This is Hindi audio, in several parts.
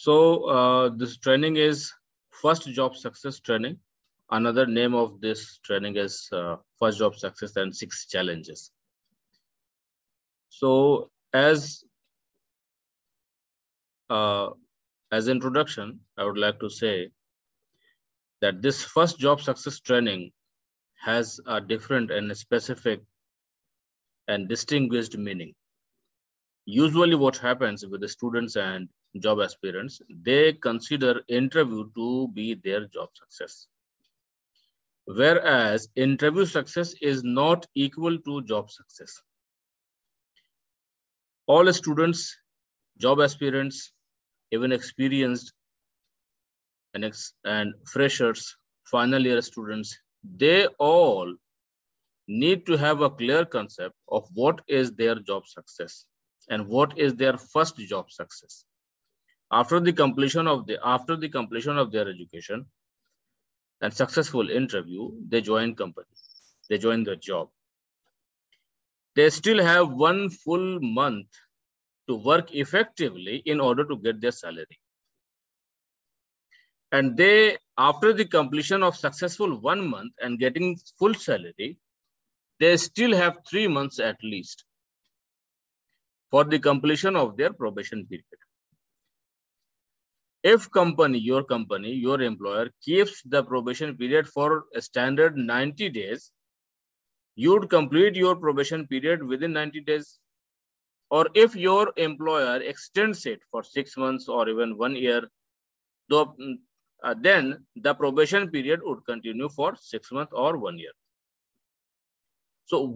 This training is first job success training. Another name of this training is first job success and 6 challenges. So as introduction, I would like to say that this first job success training has a different and specific and distinguished meaning. Usually what happens with the students and job aspirants, they consider interview to be their job success. Whereas interview success is not equal to job success. All students, job aspirants, even experienced and freshers, final year students, they all need to have a clear concept of what is their job success and what is their first job success. After the completion of their education and successful interview, they join company, they join the job. They still have 1 full month to work effectively in order to get their salary. And they, after the completion of successful 1 month and getting full salary, they still have 3 months at least for the completion of their probation period. If your employer keeps the probation period for a standard 90 days, you would complete your probation period within 90 days. Or if your employer extends it for 6 months or even 1 year, then the probation period would continue for 6 months or 1 year. So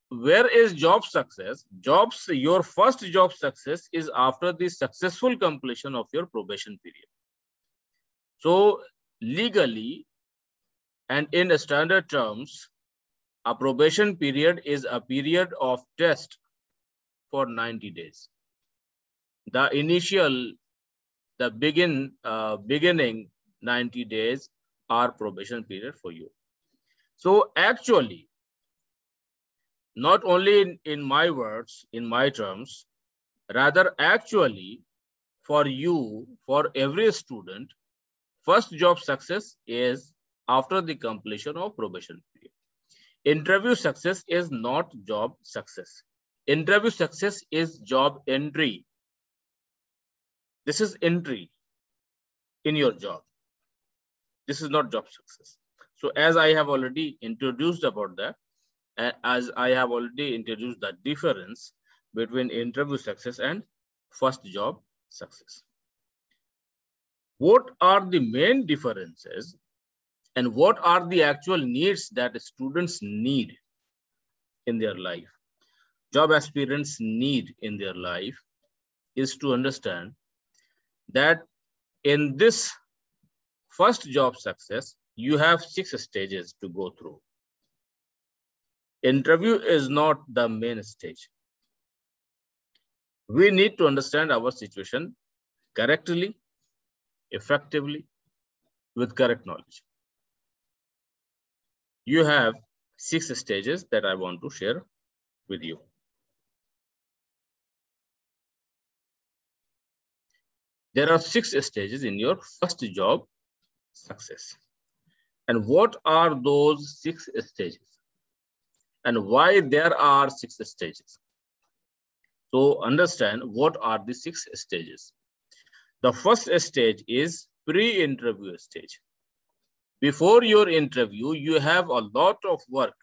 where is job success? Your first job success is after the successful completion of your probation period. So legally and in standard terms, a probation period is a period of test for 90 days. The beginning 90 days are probation period for you. So actually, not only in my words, in my terms, rather actually for you, for every student, first job success is after the completion of probation period. Interview success is not job success. Interview success is job entry. This is entry in your job. This is not job success. So as I have already introduced about that, as I have already introduced the difference between interview success and first job success. What are the main differences and what are the actual needs that students need in their life, job aspirants need in their life, is to understand that in this first job success, you have 6 stages to go through. Interview is not the main stage. We need to understand our situation correctly, effectively, with correct knowledge. You have 6 stages that I want to share with you. There are 6 stages in your first job success. And what are those 6 stages? And why there are 6 stages? So understand what are the 6 stages. The first stage is pre-interview stage. Before your interview, you have a lot of work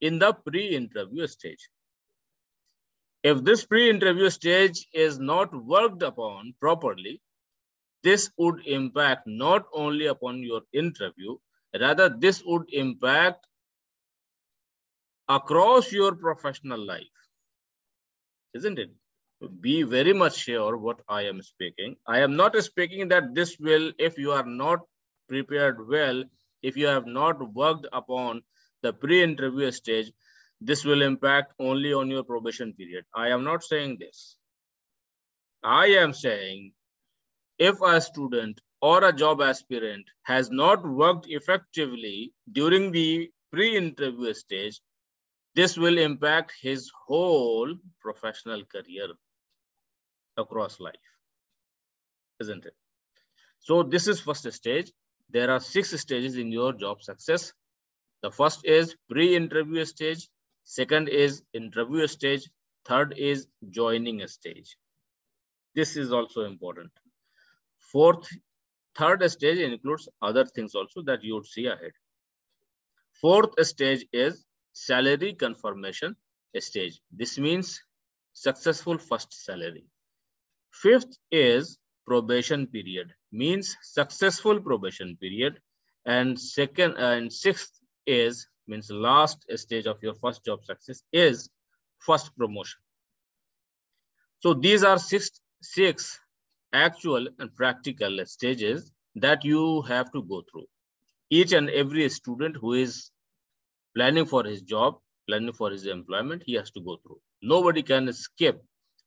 in the pre-interview stage. If this pre-interview stage is not worked upon properly, this would impact not only upon your interview, rather this would impact across your professional life, isn't it? Be very much sure what I am speaking. I am not speaking that this will, if you are not prepared well, if you have not worked upon the pre-interview stage, this will impact only on your probation period. I am not saying this. I am saying if a student or a job aspirant has not worked effectively during the pre-interview stage, this will impact his whole professional career across life. isn't it? So this is first stage. There are 6 stages in your job success. The first is pre-interview stage. Second is interview stage. Third is joining stage. This is also important. Third stage includes other things also that you would see ahead. Fourth stage is salary confirmation stage. This means successful first salary. Fifth is probation period, means successful probation period. And sixth is means last stage of your first job success is first promotion. So these are six actual and practical stages that you have to go through. Each and every student who is planning for his job, planning for his employment, he has to go through. Nobody can skip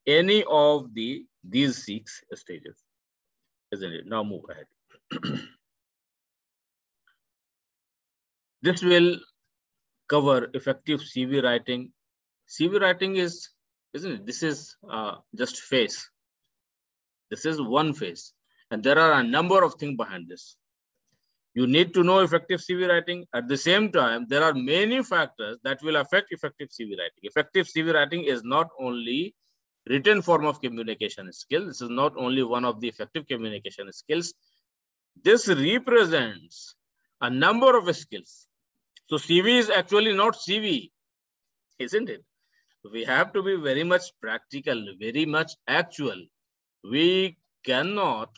any of these 6 stages, isn't it? Now move ahead. This will cover effective CV writing. CV writing is, isn't it? This is just phase. This is one phase, and there are a number of things behind this. You need to know effective CV writing. At the same time, there are many factors that will affect effective CV writing. Effective CV writing is not only written form of communication skill. This is not only one of the effective communication skills. This represents a number of skills. So CV is actually not CV, isn't it? We have to be very much practical, very much actual. We cannot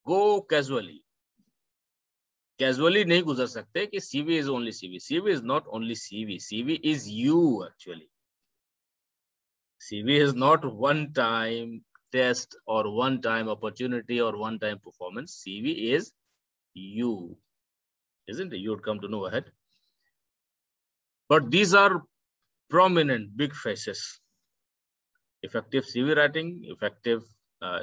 go casually. Casually नहीं गुजर सकते कि CV is only CV. CV is not only CV. CV is you actually. CV is not one-time test or one-time opportunity or one-time performance. CV is you, isn't it? You would come to know ahead. But these are prominent big faces. Effective CV writing, effective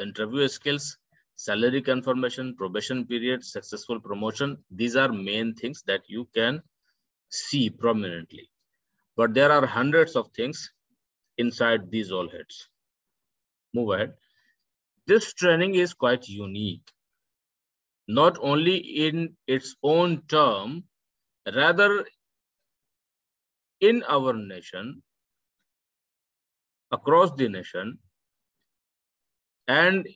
interview skills, salary confirmation, probation period, successful promotion. These are main things that you can see prominently. But there are hundreds of things inside these all heads. Move ahead. This training is quite unique, not only in its own term, rather in our nation, across the nation, and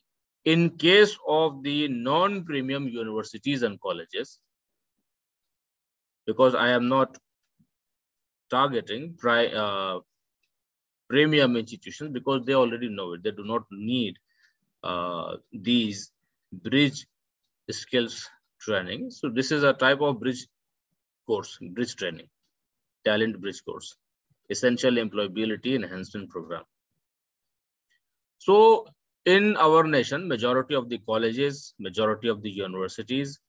in case of the non-premium universities and colleges, because I am not targeting premium institutions because they already know it. They do not need these bridge skills training. So this is a type of bridge course, bridge training, talent bridge course, essential employability enhancement program. So in our nation, majority of the colleges, majority of the universities,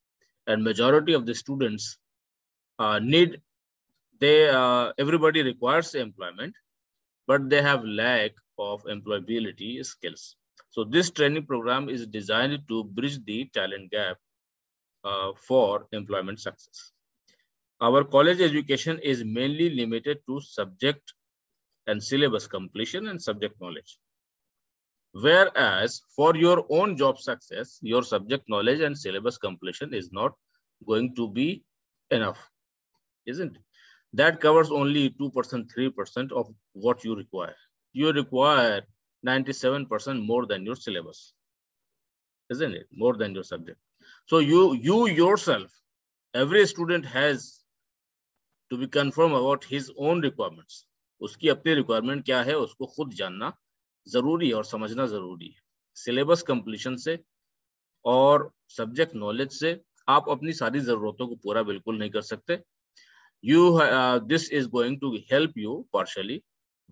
and majority of the students everybody requires employment, but they have lack of employability skills. So this training program is designed to bridge the talent gap for employment success. Our college education is mainly limited to subject and syllabus completion and subject knowledge. Whereas for your own job success, your subject knowledge and syllabus completion is not going to be enough, isn't it? That covers only 2%, 3% of what you require. You require 97% more than your syllabus, isn't it? More than your subject. So you yourself, every student has to be confirmed about his own requirements. उसकी अपनी requirement क्या है उसको खुद जानना जरूरी है और समझना जरूरी है. सिलेबस कंप्लीशन से और सब्जेक्ट नॉलेज से आप अपनी सारी जरूरतों को पूरा बिल्कुल नहीं कर सकते. This is going to help you partially,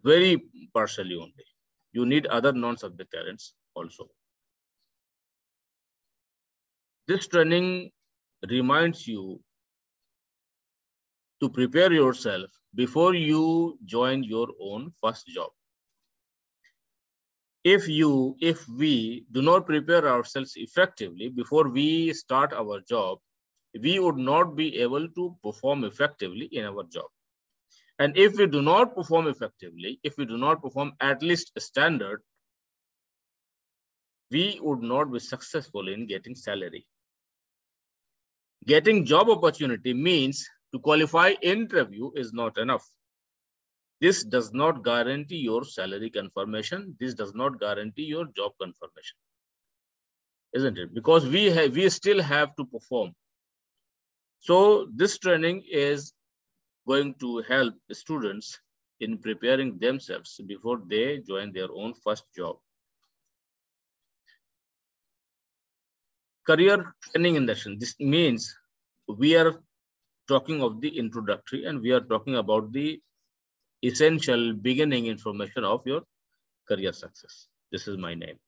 very partially only. You need other non-subject talents also. This training reminds you to prepare yourself before you join your own first job. If we do not prepare ourselves effectively before we start our job, we would not be able to perform effectively in our job. And if we do not perform effectively, if we do not perform at least standard, we would not be successful in getting salary. Getting job opportunity means to qualify interview is not enough. This does not guarantee your salary confirmation. This does not guarantee your job confirmation, isn't it? Because we still have to perform. So this training is going to help students in preparing themselves before they join their own first job. Career training induction. This means we are talking of the introductory and we are talking about the essential beginning information of your career success. This is my name.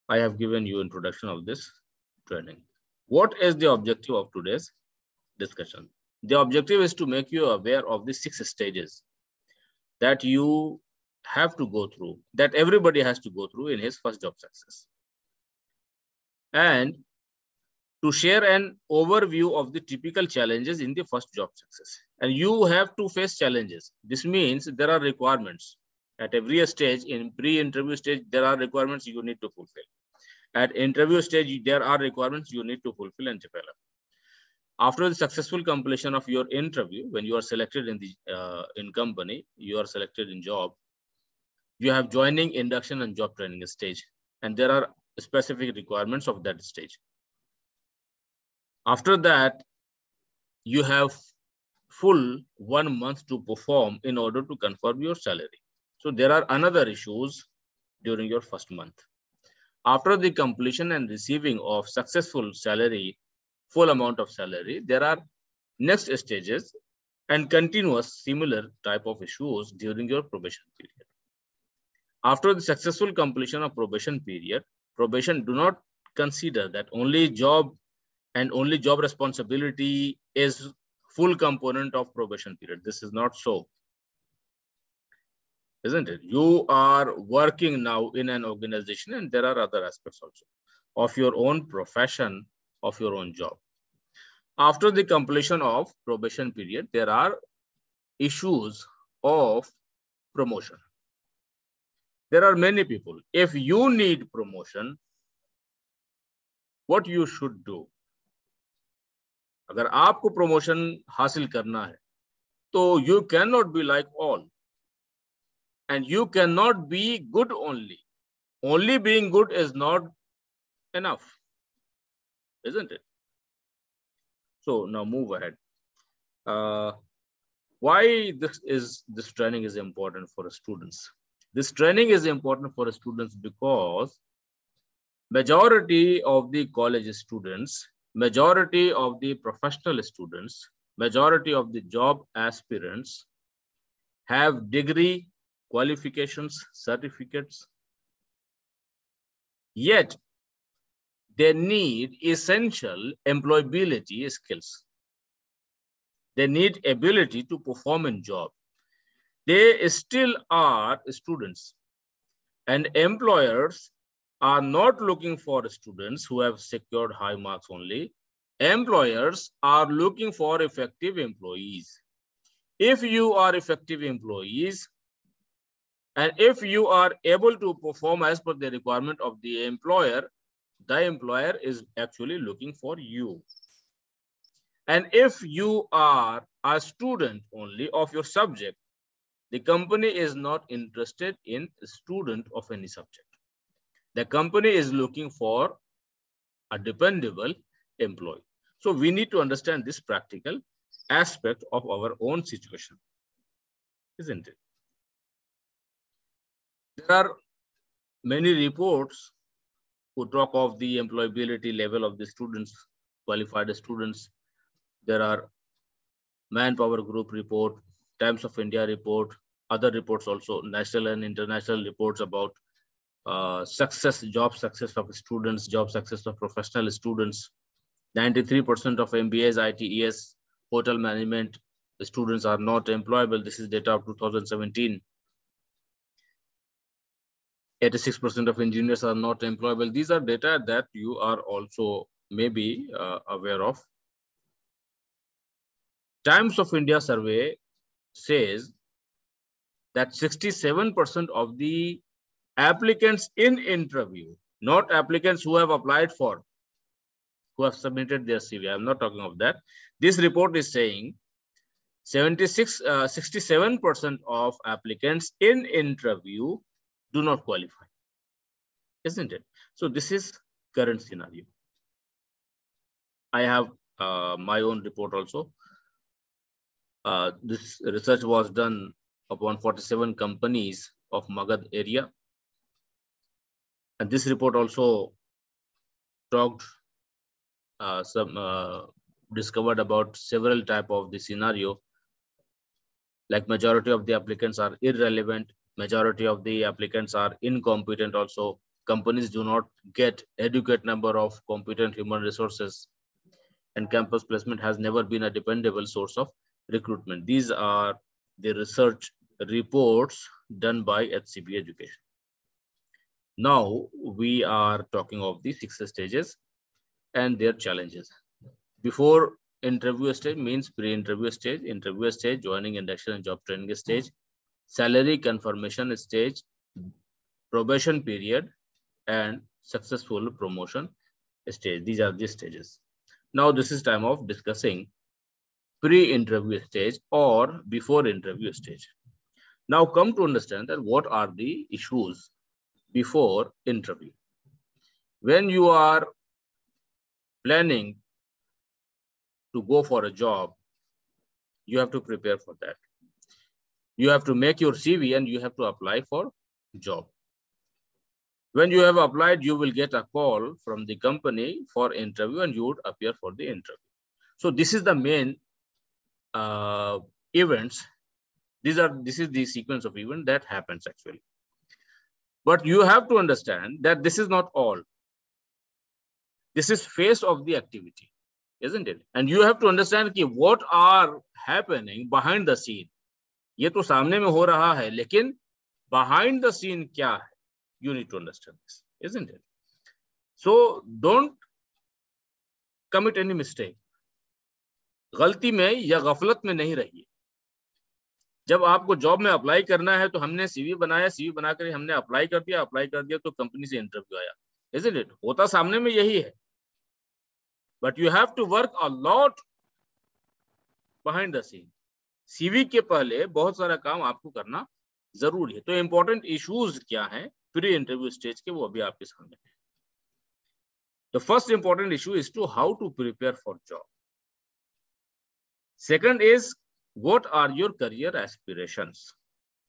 I have given you introduction of this training. What is the objective of today's discussion? The objective is to make you aware of the 6 stages that you have to go through, that everybody has to go through in his first job success. And to share an overview of the typical challenges in the first job success. And you have to face challenges. This means there are requirements. At every stage, in pre-interview stage, there are requirements you need to fulfill. At interview stage, there are requirements you need to fulfill and develop. After the successful completion of your interview, when you are selected in the in company, you are selected in job, you have joining, induction, and job training stage. And there are specific requirements of that stage. After that, you have full 1 month to perform in order to confirm your salary. So there are another issues during your first month. After the completion and receiving of successful salary, full amount of salary, there are next stages and continuous similar type of issues during your probation period. After the successful completion of probation period, probation do not consider that only job and only job responsibility is full component of probation period. This is not so, isn't it? You are working now in an organization and there are other aspects also of your own profession, of your own job. After the completion of probation period, there are issues of promotion. There are many people. If you need promotion, what you should do? अगर आपको promotion हासिल करना है, तो you cannot be like all. And you cannot be good only. Only being good is not enough, isn't it? So now move ahead. Why this training is important for students? This training is important for students because majority of the college students, majority of the professional students, majority of the job aspirants have degree, qualifications, certificates, yet they need essential employability skills. They need ability to perform in job. They still are students, and employers are not looking for students who have secured high marks only. Employers are looking for effective employees. If you are effective employees, and if you are able to perform as per the requirement of the employer is actually looking for you. And if you are a student only of your subject, the company is not interested in a student of any subject. The company is looking for a dependable employee. So we need to understand this practical aspect of our own situation, isn't it? There are many reports who talk of the employability level of the students, qualified students. There are Manpower Group report, Times of India report, other reports also, national and international reports about job success of students, job success of professional students. 93% of MBAs, ITES, hotel management students are not employable. This is data of 2017. 86% of engineers are not employable. These are data that you are also maybe aware of. Times of India survey says that 67% of the applicants in interview, not applicants who have applied for, who have submitted their CV. I'm not talking of that. This report is saying 67% of applicants in interview do not qualify, isn't it? So this is current scenario. I have my own report also. This research was done upon 47 companies of Magad area. And this report also talked discovered about several type of the scenario, like majority of the applicants are irrelevant, majority of the applicants are incompetent also, companies do not get adequate number of competent human resources, and campus placement has never been a dependable source of recruitment. These are the research reports done by HCB Education. Now we are talking of the 6 stages and their challenges. Before interview stage means pre-interview stage, interview stage, joining, induction and job training stage, salary confirmation stage, probation period, and successful promotion stage. These are the stages. Now this is time of discussing pre-interview stage or before interview stage. Now come to understand that what are the issues before interview. When you are planning to go for a job, you have to prepare for that. You have to make your CV and you have to apply for job. When you have applied, you will get a call from the company for interview and you would appear for the interview. So this is the main events. This is the sequence of events that happens actually. But you have to understand that this is not all. This is phase of the activity, isn't it? And you have to understand कि what are happening behind the scene. ये तो सामने में हो रहा है, लेकिन behind the scene क्या है? You need to understand this, isn't it? So don't commit any mistake. गलती में या गफलत में नहीं रहिए. जब आपको जॉब में अप्लाई करना है तो हमने सीवी बनाया, सीवी बनाकर हमने अप्लाई कर दिया तो कंपनी से इंटरव्यू आया, isn't it? होता सामने में यही है. But you have to work a lot behind the scene. CV के पहले बहुत सारा काम आपको करना जरूरी है. तो इंपॉर्टेंट इश्यूज क्या हैं प्री इंटरव्यू स्टेज के, वो अभी आपके सामने है. The first important issue is to how to prepare for job. Second is what are your career aspirations.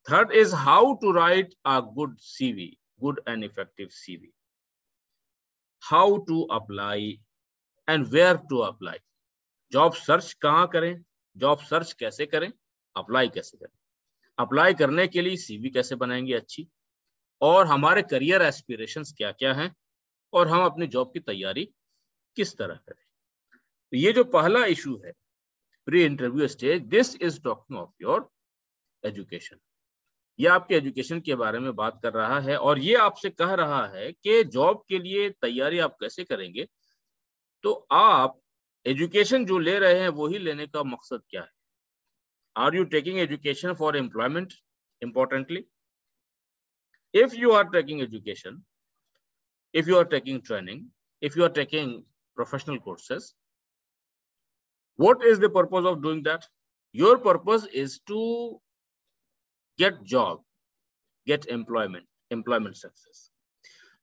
Third is how to write a good CV, good and effective CV. How to apply and where to apply. Job search कहाँ करें, job search कैसे करें, apply कैसे करें. अप्लाई करने के लिए सीवी कैसे बनाएंगे अच्छी, और हमारे करियर एस्पिरेशंस क्या क्या हैं, और हम अपनी जॉब की तैयारी किस तरह करें. तो ये जो पहला इशू है pre interview stage, this is talking of your education. ये आपके एजुकेशन के बारे में बात कर रहा है और ये आपसे कह रहा है कि जॉब के लिए तैयारी आप कैसे करेंगे. तो आप एजुकेशन जो ले रहे हैं वही लेने का मकसद क्या है. Are you taking education for employment? Importantly, if you are taking education, if you are taking training, if you are taking professional courses, what is the purpose of doing that? Your purpose is to get job, get employment success.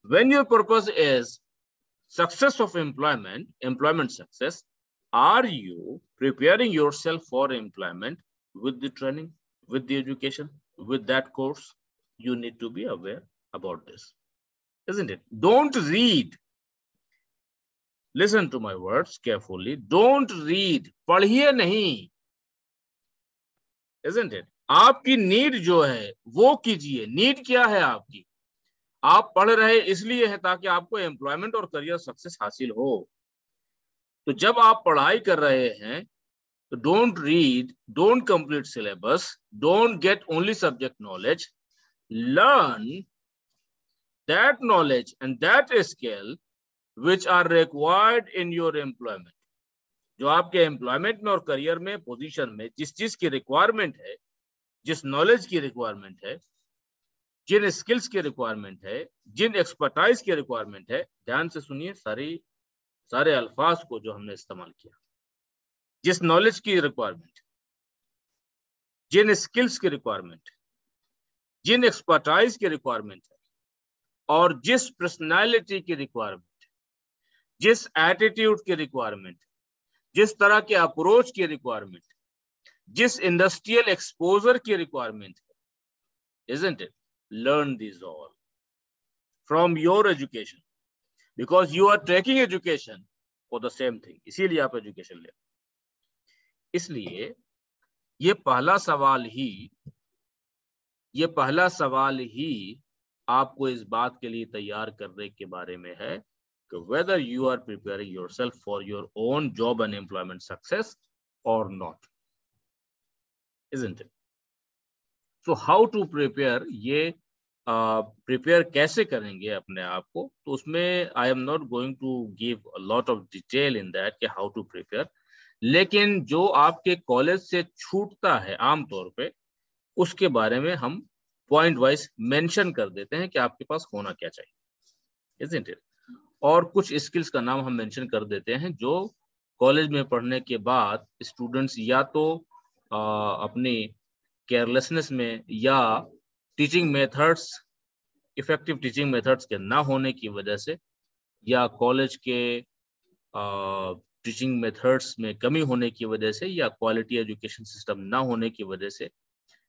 When your purpose is success of employment success, are you preparing yourself for employment with the training, with the education, with that course? You need to be aware about this, isn't it? Don't read. Listen to my words carefully. Don't read. पढ़िए नहीं, isn't it? आपकी नीड जो है वो कीजिए. नीड क्या है आपकी? आप पढ़ रहे इसलिए है ताकि आपको एम्प्लॉयमेंट और करियर सक्सेस हासिल हो. तो जब आप पढ़ाई कर रहे हैं तो don't read, don't complete syllabus, don't get only subject knowledge. Learn that knowledge and that skill which are required in your employment. जो आपके एम्प्लॉयमेंट में और करियर में, पोजीशन में जिस चीज की रिक्वायरमेंट है, जिस नॉलेज की रिक्वायरमेंट है, जिन स्किल्स की रिक्वायरमेंट है, जिन एक्सपर्टाइज की रिक्वायरमेंट है, ध्यान से सुनिए सारे अल्फाज को जो हमने इस्तेमाल किया, जिस नॉलेज की रिक्वायरमेंट, जिन स्किल्स की रिक्वायरमेंट, जिन एक्सपर्टाइज की रिक्वायरमेंट है, और जिस पर्सनालिटी की रिक्वायरमेंट, जिस एटीट्यूड की रिक्वायरमेंट, जिस तरह के अप्रोच की रिक्वायरमेंट, जिस इंडस्ट्रियल एक्सपोजर की रिक्वायरमेंट है, isn't it? Learn these all from your education, because you are taking education for the same thing. इसीलिए आप एजुकेशन ले, इसलिए ये पहला सवाल ही आपको इस बात के लिए तैयार करने के बारे में है कि whether you are preparing yourself for your own job and employment success or not, isn't it? So how to prepare, ये प्रिपेयर कैसे करेंगे अपने आप को, तो उसमें I am not going to give a lot of detail in that कि हाउ टू प्रिपेयर, लेकिन जो आपके कॉलेज से छूटता है आमतौर पे, उसके बारे में हम पॉइंट वाइज मेंशन कर देते हैं कि आपके पास होना क्या चाहिए, isn't it? और कुछ स्किल्स का नाम हम मेंशन कर देते हैं जो कॉलेज में पढ़ने के बाद स्टूडेंट्स या तो अपनी केयरलेसनेस में या teaching methods, effective teaching methods के ना होने की वजह से, या कॉलेज के टीचिंग मेथड्स में कमी होने की वजह से, या क्वालिटी एजुकेशन सिस्टम ना होने की वजह से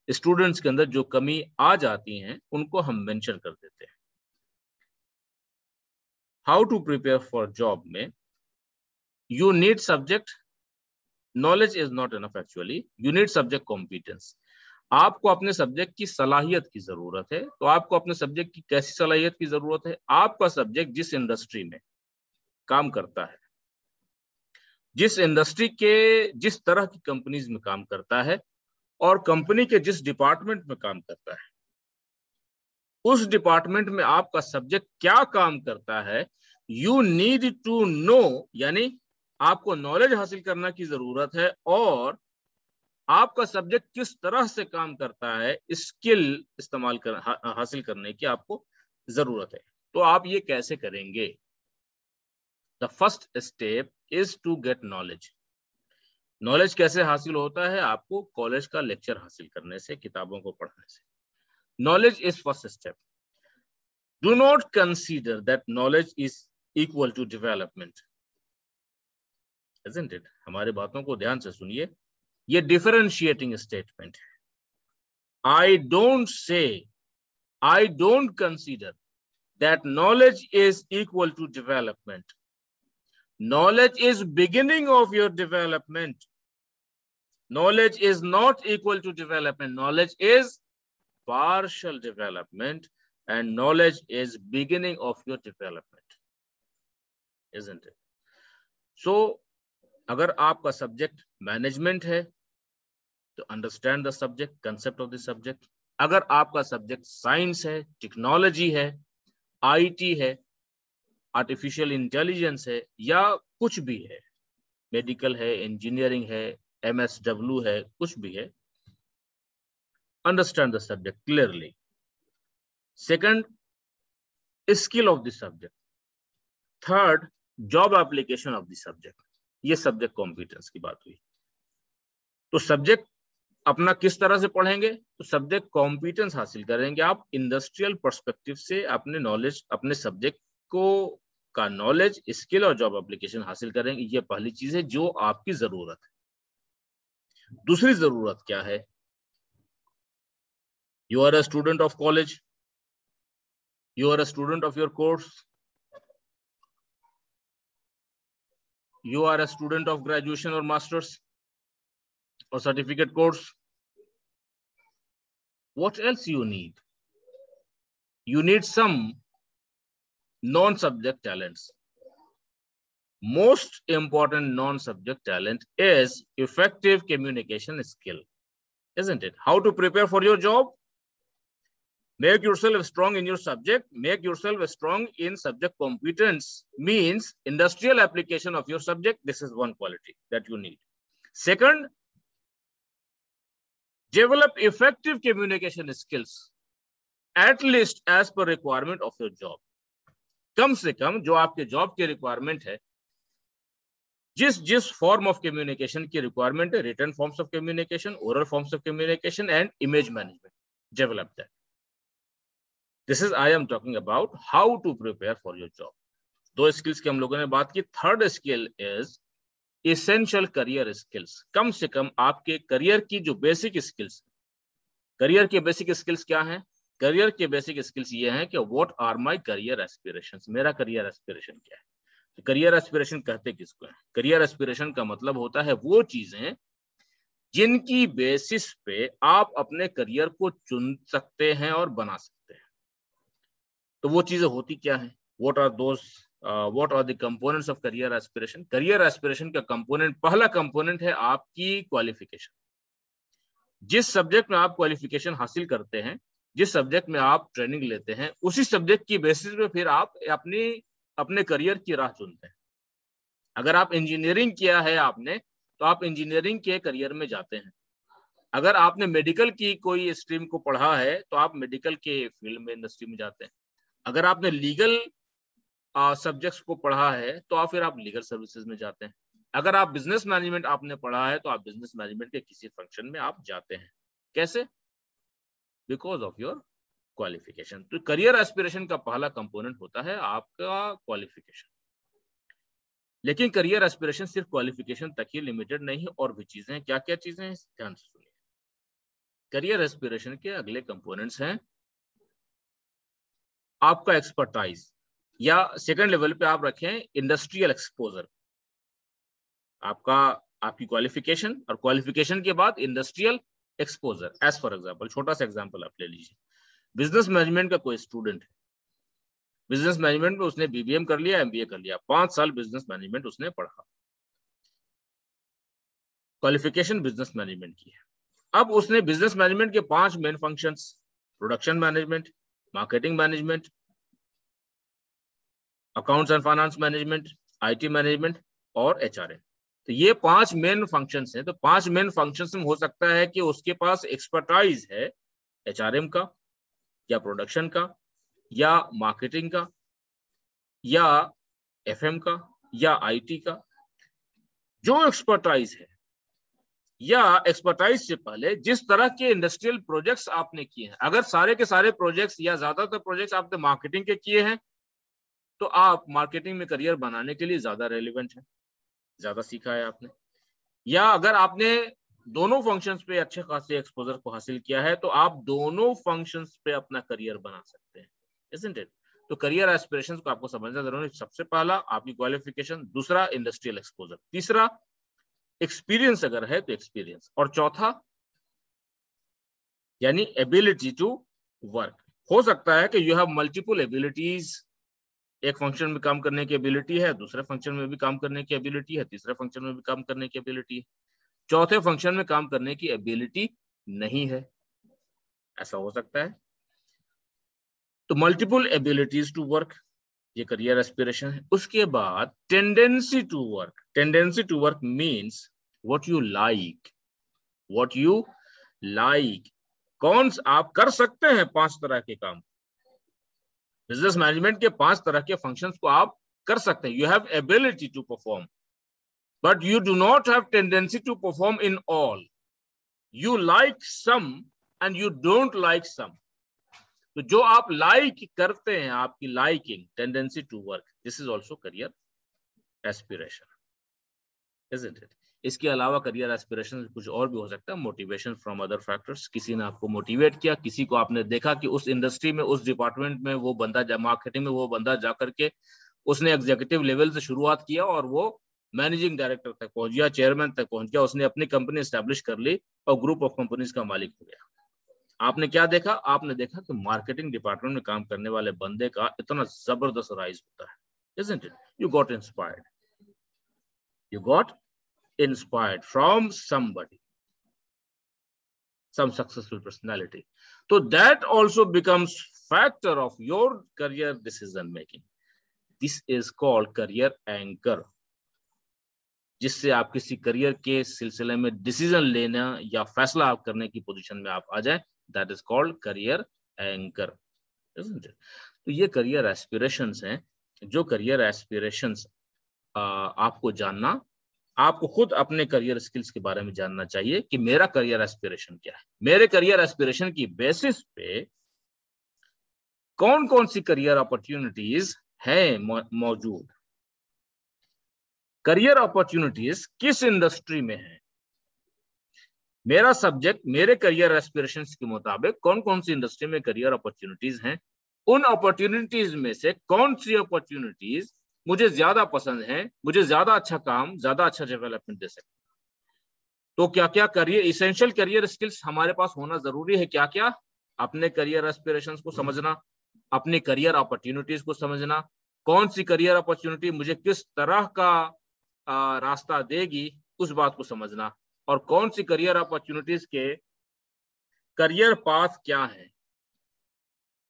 स्टूडेंट्स के अंदर जो कमी आ जाती हैं उनको हम मेंशन कर देते हैं। How to prepare for job में you need subject knowledge is not enough, actually you need subject competence. आपको अपने सब्जेक्ट की सलाहियत की जरूरत है। तो आपको अपने सब्जेक्ट की कैसी सलाहियत की जरूरत है? आपका सब्जेक्ट जिस इंडस्ट्री में काम करता है, जिस इंडस्ट्री के जिस तरह की कंपनीज में काम करता है, और कंपनी के जिस डिपार्टमेंट में काम करता है, उस डिपार्टमेंट में आपका सब्जेक्ट क्या काम करता है, यू नीड टू नो, यानी आपको नॉलेज हासिल करने की जरूरत है, और आपका सब्जेक्ट किस तरह से काम करता है स्किल हासिल करने की आपको जरूरत है। तो आप ये कैसे करेंगे? The first step is to get knowledge. Knowledge कैसे हासिल होता है? आपको कॉलेज का लेक्चर हासिल करने से, किताबों को पढ़ने से। Knowledge is first step. Do not consider that knowledge is equal to development, isn't it? हमारे बातों को ध्यान से सुनिए, ये डिफरेंशिएटिंग स्टेटमेंट है। I don't consider that knowledge is equal to development. Knowledge is beginning of your development. Knowledge is not equal to development. Knowledge is partial development, and knowledge is beginning of your development, isn't it? So अगर आपका सब्जेक्ट मैनेजमेंट है तो understand the subject, concept of the subject. अगर आपका सब्जेक्ट साइंस है, टेक्नोलॉजी है, आईटी है, आर्टिफिशियल इंटेलिजेंस है, या कुछ भी है, मेडिकल है, इंजीनियरिंग है, MSW है, कुछ भी है, understand the subject clearly. Second, skill of the subject. Third, job application of the subject. ये सब्जेक्ट कॉम्पिटेंस की बात हुई। तो सब्जेक्ट अपना किस तरह से पढ़ेंगे? तो सब्जेक्ट कॉम्पिटेंस हासिल करेंगे आप इंडस्ट्रियल पर्सपेक्टिव से, अपने नॉलेज, अपने सब्जेक्ट को का नॉलेज, स्किल और जॉब एप्लीकेशन हासिल करेंगे। ये पहली चीज है जो आपकी जरूरत है। दूसरी जरूरत क्या है? You are a student of college, you are a student of your course, you are a student of graduation or masters or certificate course. What else you need? You need some non-subject talents. Most important non-subject talent is effective communication skill, isn't it? How to prepare for your job? Make yourself strong in your subject. Make yourself strong in subject competence, means industrial application of your subject. This is one quality that you need. Second, develop effective communication skills at least as per requirement of your job, कम से कम जो आपके जॉब की रिक्वायरमेंट है, जिस फॉर्म ऑफ कम्युनिकेशन की रिक्वायरमेंट है, written forms of communication, oral forms of communication and image management, develop that. This is I am talking about how to prepare for your job. दो स्किल्स की हम लोगों ने बात की. Third skill is essential career skills. कम से कम आपके करियर की जो बेसिक स्किल्स, करियर के बेसिक स्किल्स क्या हैं? करियर के बेसिक स्किल्स ये हैं कि what are my career aspirations, मेरा करियर एस्पिरेशन क्या है. तो करियर एस्पिरेशन कहते किसको है? करियर एस्पिरेशन का मतलब होता है वो चीजें जिनकी बेसिस पे आप अपने करियर को चुन सकते हैं और बना सकते हैं. तो वो चीजें होती क्या है? What are the components of career aspiration? Career aspiration का कंपोनेंट, पहला कंपोनेंट है आपकी क्वालिफिकेशन. जिस सब्जेक्ट में आप क्वालिफिकेशन हासिल करते हैं, जिस सब्जेक्ट में आप ट्रेनिंग लेते हैं, उसी सब्जेक्ट की बेसिस पे फिर आप अपने करियर की राह चुनते हैं. अगर आप इंजीनियरिंग किया है आपने, तो आप इंजीनियरिंग के करियर में जाते हैं. अगर आपने मेडिकल की कोई स्ट्रीम को पढ़ा है, तो आप मेडिकल के फील्ड में, इंडस्ट्री में जाते हैं. अगर आपने लीगल सब्जेक्ट्स को पढ़ा है, तो फिर आप लीगल सर्विसेज में जाते हैं. अगर आप बिजनेस मैनेजमेंट आपने पढ़ा है, तो आप बिजनेस मैनेजमेंट के किसी फंक्शन में आप जाते हैं. कैसे? Because of your qualification. तो करियर एस्पिरेशन का पहला कंपोनेंट होता है आपका क्वालिफिकेशन. लेकिन करियर एस्पिरेशन सिर्फ क्वालिफिकेशन तक ही लिमिटेड नहीं है, और भी चीजें हैं. क्या क्या चीजें हैं, ध्यान से सुनिए. करियर एस्पिरेशन के अगले कंपोनेंट्स हैं आपका एक्सपर्टाइज, या सेकंड लेवल पे आप रखें इंडस्ट्रियल एक्सपोजर. आपकी क्वालिफिकेशन, और क्वालिफिकेशन के बाद industrial exposure. As for example, छोटा सा एग्जांपल आप ले लीजिए. बिजनेस मैनेजमेंट का कोई स्टूडेंट है, बिजनेस मैनेजमेंट में उसने बीबीएम कर लिया, एमबीए कर लिया, 5 साल बिजनेस मैनेजमेंट उसने पढ़ा, क्वालिफिकेशन बिजनेस मैनेजमेंट की है. अब उसने बिजनेस मैनेजमेंट के 5 main functions, production management, marketing management, accounts and finance management, IT management और एचआरएम. तो ये 5 मेन फंक्शंस हैं. तो 5 मेन फंक्शंस में हो सकता है कि उसके पास एक्सपर्टाइज है एचआरएम का, या प्रोडक्शन का, या मार्केटिंग का, या एफएम का, या आईटी का. जो एक्सपर्टाइज है, या एक्सपर्टाइज से पहले जिस तरह के इंडस्ट्रियल प्रोजेक्ट्स आपने किए हैं, अगर सारे के सारे प्रोजेक्ट्स या ज्यादातर प्रोजेक्ट्स आपने मार्केटिंग के किए हैं, तो आप मार्केटिंग में करियर बनाने के लिए ज्यादा रेलिवेंट है, ज्यादा सीखा है आपने. या अगर आपने दोनों फंक्शंस पे अच्छे खासे एक्सपोजर को हासिल किया है, तो आप दोनों फंक्शंस पे अपना करियर बना सकते हैं. Isn't it? तो करियर एस्पिरेशंस को आपको समझना जरूरी है. सबसे पहला आपकी क्वालिफिकेशन, दूसरा इंडस्ट्रियल एक्सपोजर, तीसरा एक्सपीरियंस अगर है तो एक्सपीरियंस, और चौथा यानी एबिलिटी टू वर्क. हो सकता है कि यू हैव मल्टीपल एबिलिटीज. एक फंक्शन में काम करने की एबिलिटी है, दूसरे फंक्शन में भी काम करने की एबिलिटी है, तीसरे फंक्शन में भी काम करने की एबिलिटी है, चौथे फंक्शन में काम करने की एबिलिटी नहीं है. ऐसा हो सकता है. तो मल्टीपल एबिलिटीज टू वर्क, ये करियर एस्पिरेशन है. उसके बाद tendency to work. Tendency to work means what you like, what you like. कौन आप कर सकते हैं 5 तरह के काम. बिजनेस मैनेजमेंट के 5 तरह के फंक्शंस को आप कर सकते हैं. You have ability to perform, but you do not have tendency to perform in all. You like some and you don't like some. तो जो आप लाइक करते हैं, आपकी liking, tendency to work, this is also career aspiration. Isn't it? इसके अलावा करियर एस्पिरेशन कुछ और भी हो सकता है. Motivation from other factors. किसी ने आपको मोटिवेट किया, किसी को आपने देखा कि उस इंडस्ट्री में, उस डिपार्टमेंट में वो बंदा, मार्केटिंग में वो बंदा जाकर के उसने एग्जीक्यूटिव लेवल से शुरुआत किया और वो मैनेजिंग डायरेक्टर तक पहुंच गया, चेयरमैन तक पहुंच गया, उसने अपनी कंपनी एस्टैब्लिश कर ली और ग्रुप ऑफ कंपनीज का मालिक हो गया. आपने क्या देखा? आपने देखा कि मार्केटिंग डिपार्टमेंट में काम करने वाले बंदे का इतना जबरदस्त राइज होता है. Isn't it? You got inspired. You got inspired from somebody, some successful personality. So that also becomes factor of your career decision making. This is called career anchor, जिससे आप किसी करियर के सिलसिले में डिसीजन लेना या फैसला आप करने की पोजीशन में आप आ जाए. That is called career anchor. isn't it? तो ये करियर एस्पिरेशंस हैं, जो करियर एस्पिरेशंस आपको जानना, आपको खुद अपने करियर स्किल्स के बारे में जानना चाहिए कि मेरा करियर एस्पिरेशन क्या है। मेरे करियर एस्पिरेशन की बेसिस पे कौन कौन सी करियर अपॉर्चुनिटीज हैं मौजूद, करियर अपॉर्चुनिटीज किस इंडस्ट्री में है, मेरा सब्जेक्ट मेरे करियर एस्पिरेशंस के मुताबिक कौन कौन सी इंडस्ट्री में करियर अपॉर्चुनिटीज हैं, उन अपॉर्चुनिटीज में से कौन सी अपॉर्चुनिटीज मुझे ज्यादा पसंद है, मुझे ज्यादा अच्छा काम, ज्यादा अच्छा डेवलपमेंट दे सकते। तो क्या क्या करियर इसेंशियल करियर स्किल्स हमारे पास होना जरूरी है, क्या क्या, अपने करियर एस्पिरेशंस को समझना, अपनी करियर अपॉर्चुनिटीज को समझना, कौन सी करियर अपॉर्चुनिटी मुझे किस तरह का रास्ता देगी उस बात को समझना, और कौन सी करियर अपॉर्चुनिटीज के करियर पाथ क्या है,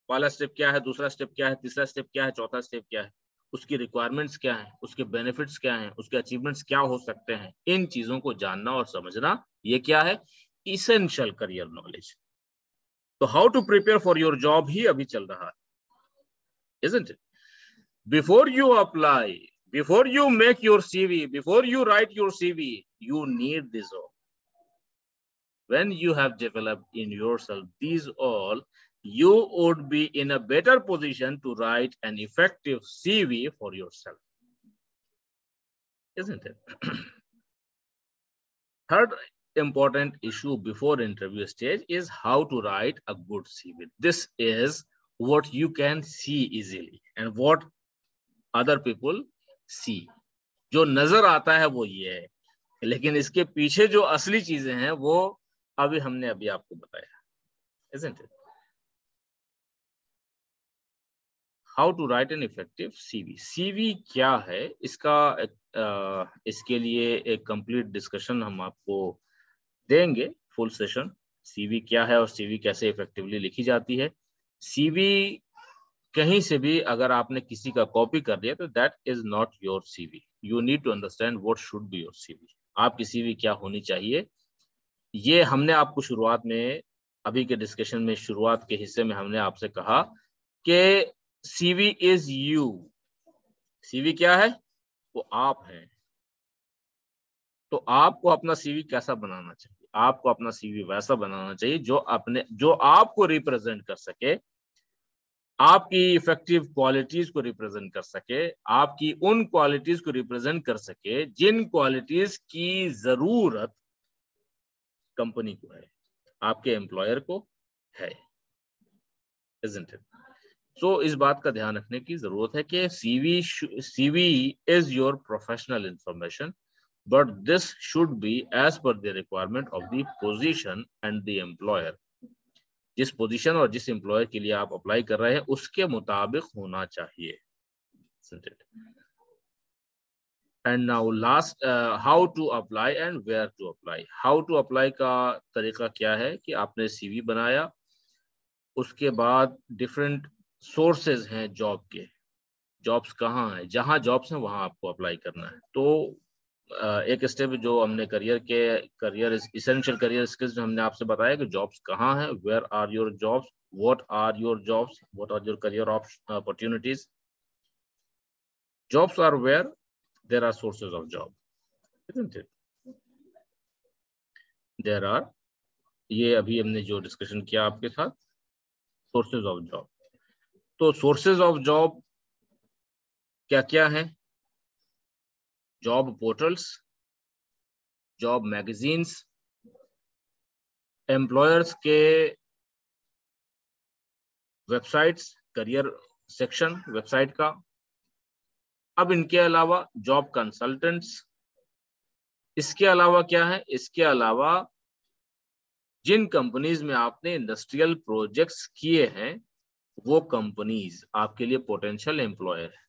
पहला स्टेप क्या है, दूसरा स्टेप क्या है, तीसरा स्टेप क्या है, चौथा स्टेप क्या है, उसकी रिक्वायरमेंट्स क्या है, उसके बेनिफिट्स क्या हैं, उसके अचीवमेंट्स क्या हो सकते हैं, इन चीजों को जानना और समझना, ये क्या है, इसेंशियल करियर नॉलेज। तो how to prepare for your job ही अभी चल रहा है, isn't it? Before you apply, before you make your CV, before you write your CV, you need this all. When you have developed in yourself these all, you would be in a better position to write an effective CV for yourself, isn't it? Third important issue before interview stage is how to write a good CV. This is what you can see easily and what other people see. जो नजर आता है वो ये है, लेकिन इसके पीछे जो असली चीजें हैं वो हमने अभी आपको बताया, isn't it? How to write an effective CV. CV क्या है, इसके लिए एक कंप्लीट डिस्कशन हम आपको देंगे, फुल सेशन। CV क्या है और CV कैसे इफेक्टिवली लिखी जाती है। CV कहीं से भी अगर आपने किसी का कॉपी कर दिया तो that is not your CV. You need to understand what should be your CV. आपकी CV क्या होनी चाहिए, ये हमने आपको शुरुआत में, अभी के डिस्कशन में शुरुआत के हिस्से में हमने आपसे कहा कि CV इज यू। CV क्या है, वो आप हैं। तो आपको अपना CV कैसा बनाना चाहिए, आपको अपना CV वैसा बनाना चाहिए जो आपको रिप्रेजेंट कर सके, आपकी इफेक्टिव क्वालिटीज को रिप्रेजेंट कर सके, आपकी उन क्वालिटीज को रिप्रेजेंट कर सके जिन क्वालिटीज की जरूरत कंपनी को है, आपके एम्प्लॉयर को है, isn't it? So, इस बात का ध्यान रखने की जरूरत है कि CV is your professional information, but this should be as per the requirement of the position and the employer. जिस पोजीशन और जिस एम्प्लॉयर के लिए आप अप्लाई कर रहे हैं उसके मुताबिक होना चाहिए, isn't it? And now last, how to apply and where to apply. How to apply का तरीका क्या है कि आपने CV बनाया, उसके बाद डिफरेंट सोर्सेज हैं जॉब के, जॉब्स कहाँ हैं, जहाँ जॉब्स हैं वहाँ आपको अप्लाई करना है। तो एक स्टेप जो हमने करियर इसेंशियल करियर स्किल्स जो हमने आपसे बताया कि जॉब्स कहाँ हैं, where are your jobs, what are your jobs, what are your career opportunities, jobs are where there are sources of job, isn't it? There are, ये अभी हमने जो डिस्कशन किया आपके साथ, सोर्सेज ऑफ जॉब। तो सोर्सेज ऑफ जॉब क्या क्या है, job portals, job magazines, employers के वेबसाइट्स, करियर सेक्शन वेबसाइट का। अब इनके अलावा जॉब कंसल्टेंट्स, इसके अलावा क्या है, इसके अलावा जिन कंपनीज में आपने इंडस्ट्रियल प्रोजेक्ट्स किए हैं वो कंपनीज आपके लिए पोटेंशियल एम्प्लॉयर है।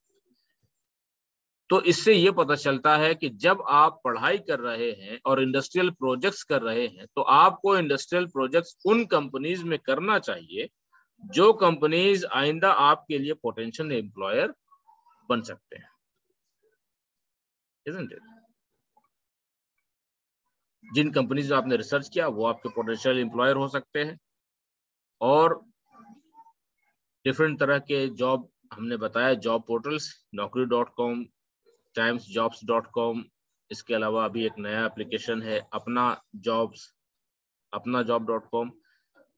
तो इससे ये पता चलता है कि जब आप पढ़ाई कर रहे हैं और इंडस्ट्रियल प्रोजेक्ट्स कर रहे हैं तो आपको इंडस्ट्रियल प्रोजेक्ट्स उन कंपनीज में करना चाहिए जो कंपनीज आइंदा आपके लिए पोटेंशियल एम्प्लॉयर बन सकते हैं, isn't it? जिन कंपनीज में आपने रिसर्च किया वो आपके पोटेंशियल एम्प्लॉयर हो सकते हैं, और डिफरेंट तरह के जॉब हमने बताया, जॉब पोर्टल्स, naukri.com, timesjobs.com, इसके अलावा अभी एक नया एप्लीकेशन है अपना जॉब.com।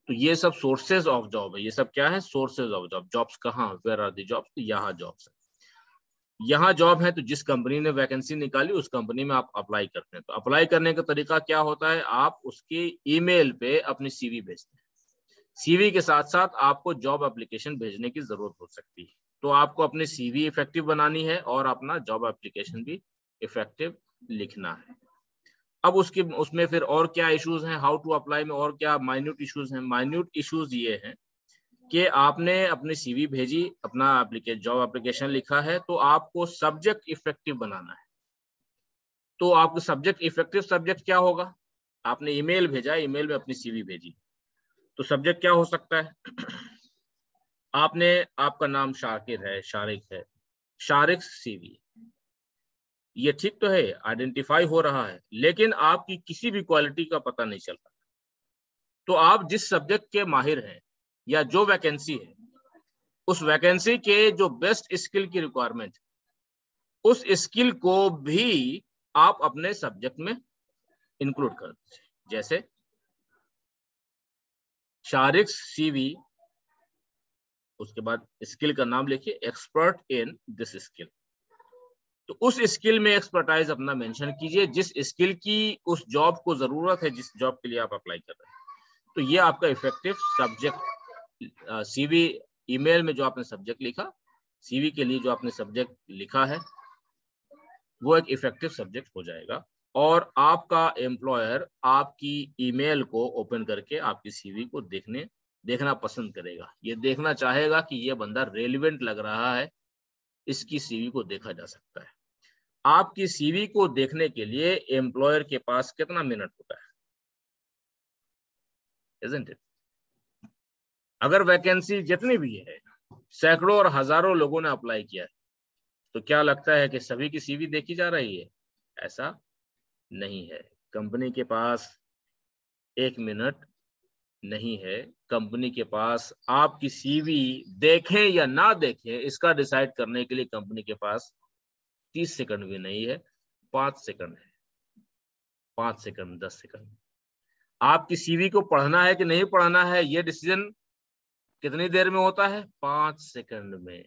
तो ये सब सोर्सेज ऑफ जॉब है। ये सब क्या है? Sources of job. जॉब्स कहाँ? Where are the jobs? यहाँ जॉब्स है, यहाँ जॉब है। तो जिस कंपनी ने वैकेंसी निकाली उस कंपनी में आप अप्लाई करते हैं। तो अप्लाई करने का तरीका क्या होता है? आप उसके ईमेल पे अपनी सीवी भेजते हैं। सीवी के साथ साथ आपको जॉब एप्लीकेशन भेजने की जरूरत हो सकती है। तो आपको अपनी सीवी इफेक्टिव बनानी है और अपना जॉब एप्लीकेशन भी इफेक्टिव लिखना है। अब उसमें फिर और क्या इश्यूज हैं हाउ टू अप्लाई में, और क्या माइन्यूट इश्यूज हैं? माइन्यूट इश्यूज ये हैं कि आपने अपनी सीवी भेजी, अपना जॉब एप्लीकेशन लिखा है, तो आपको सब्जेक्ट इफेक्टिव बनाना है। तो आपको सब्जेक्ट इफेक्टिव सब्जेक्ट क्या होगा? आपने ईमेल भेजा, ईमेल में अपनी सीवी भेजी, तो सब्जेक्ट क्या हो सकता है? आपका नाम शाकिर है, शारिक है, शारिक सीवी, ये ठीक तो है, आइडेंटिफाई हो रहा है, लेकिन आपकी किसी भी क्वालिटी का पता नहीं चल रहा। तो आप जिस सब्जेक्ट के माहिर हैं या जो वैकेंसी है, उस वैकेंसी के जो बेस्ट स्किल की रिक्वायरमेंट, उस स्किल को भी आप अपने सब्जेक्ट में इंक्लूड कर दीजिए। जैसे शारिक सीवी, उसके बाद स्किल का नाम लिखिए, एक्सपर्ट इन दिस स्किल। तो उस स्किल में एक्सपर्टाइज अपना मेंशन कीजिए, जिस स्किल की उस जॉब को जरूरत है, जिस जॉब के लिए आप अप्लाई कर रहे हैं। तो ये आपका इफेक्टिव सब्जेक्ट, सीवी ईमेल में जो आपने सब्जेक्ट लिखा, सीवी के लिए जो आपने सब्जेक्ट लिखा है, वो एक इफेक्टिव सब्जेक्ट हो जाएगा। और आपका एम्प्लॉयर आपकी ईमेल को ओपन करके आपकी सीवी को देखना पसंद करेगा। ये देखना चाहेगा कि ये बंदा रेलिवेंट लग रहा है, इसकी सीवी को देखा जा सकता है। आपकी सीवी को देखने के लिए एम्प्लॉयर के पास कितना मिनट होता है? Isn't it? अगर वैकेंसी जितनी भी है, सैकड़ों और हजारों लोगों ने अप्लाई किया है, तो क्या लगता है कि सभी की सीवी देखी जा रही है? ऐसा नहीं है। कंपनी के पास 1 मिनट नहीं है। कंपनी के पास आपकी सीवी देखें या ना देखें, इसका डिसाइड करने के लिए कंपनी के पास 30 सेकंड भी नहीं है, 5 सेकंड है। 5 सेकंड, 10 सेकंड। आपकी सीवी को पढ़ना है कि नहीं पढ़ना है, यह डिसीजन कितनी देर में होता है? 5 सेकंड में।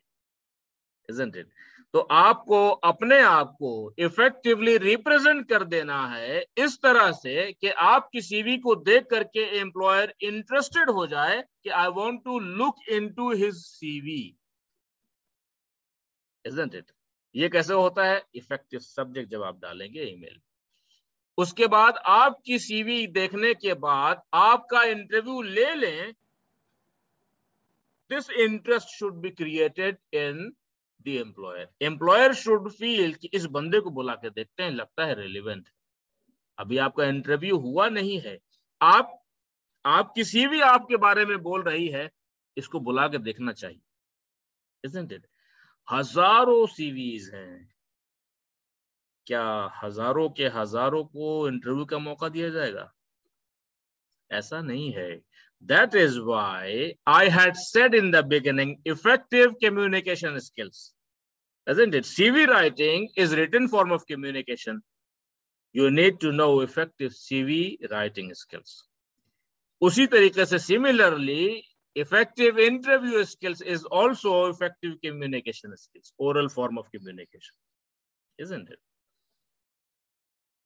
Isn't it? तो आपको अपने आप को इफेक्टिवली रिप्रेजेंट कर देना है इस तरह से कि आपकी सीवी को देख करके एम्प्लॉयर इंटरेस्टेड हो जाए कि I want to look into his CV. Isn't it? ये कैसे होता है? इफेक्टिव सब्जेक्ट जब आप डालेंगे ईमेल। उसके बाद आपकी सीवी देखने के बाद आपका इंटरव्यू ले लें, this interest should be created in the employer. Employer should feel कि इस बंदे को बुला के देखते हैं, लगता है रेलिवेंट। अभी आपका इंटरव्यू हुआ नहीं है, आपकी सीवी आपके बारे में बोल रही है, इसको बुला के देखना चाहिए। Isn't it? हजारों सीवीज हैं, क्या हजारों के हजारों को इंटरव्यू का मौका दिया जाएगा? ऐसा नहीं है। That is why I had said in the beginning, effective communication skills. Isn't it? CV writing is written form of communication. You need to know effective CV writing skills. उसी तरीके से similarly, effective interview skills is also effective communication skills, oral form of communication. Isn't it?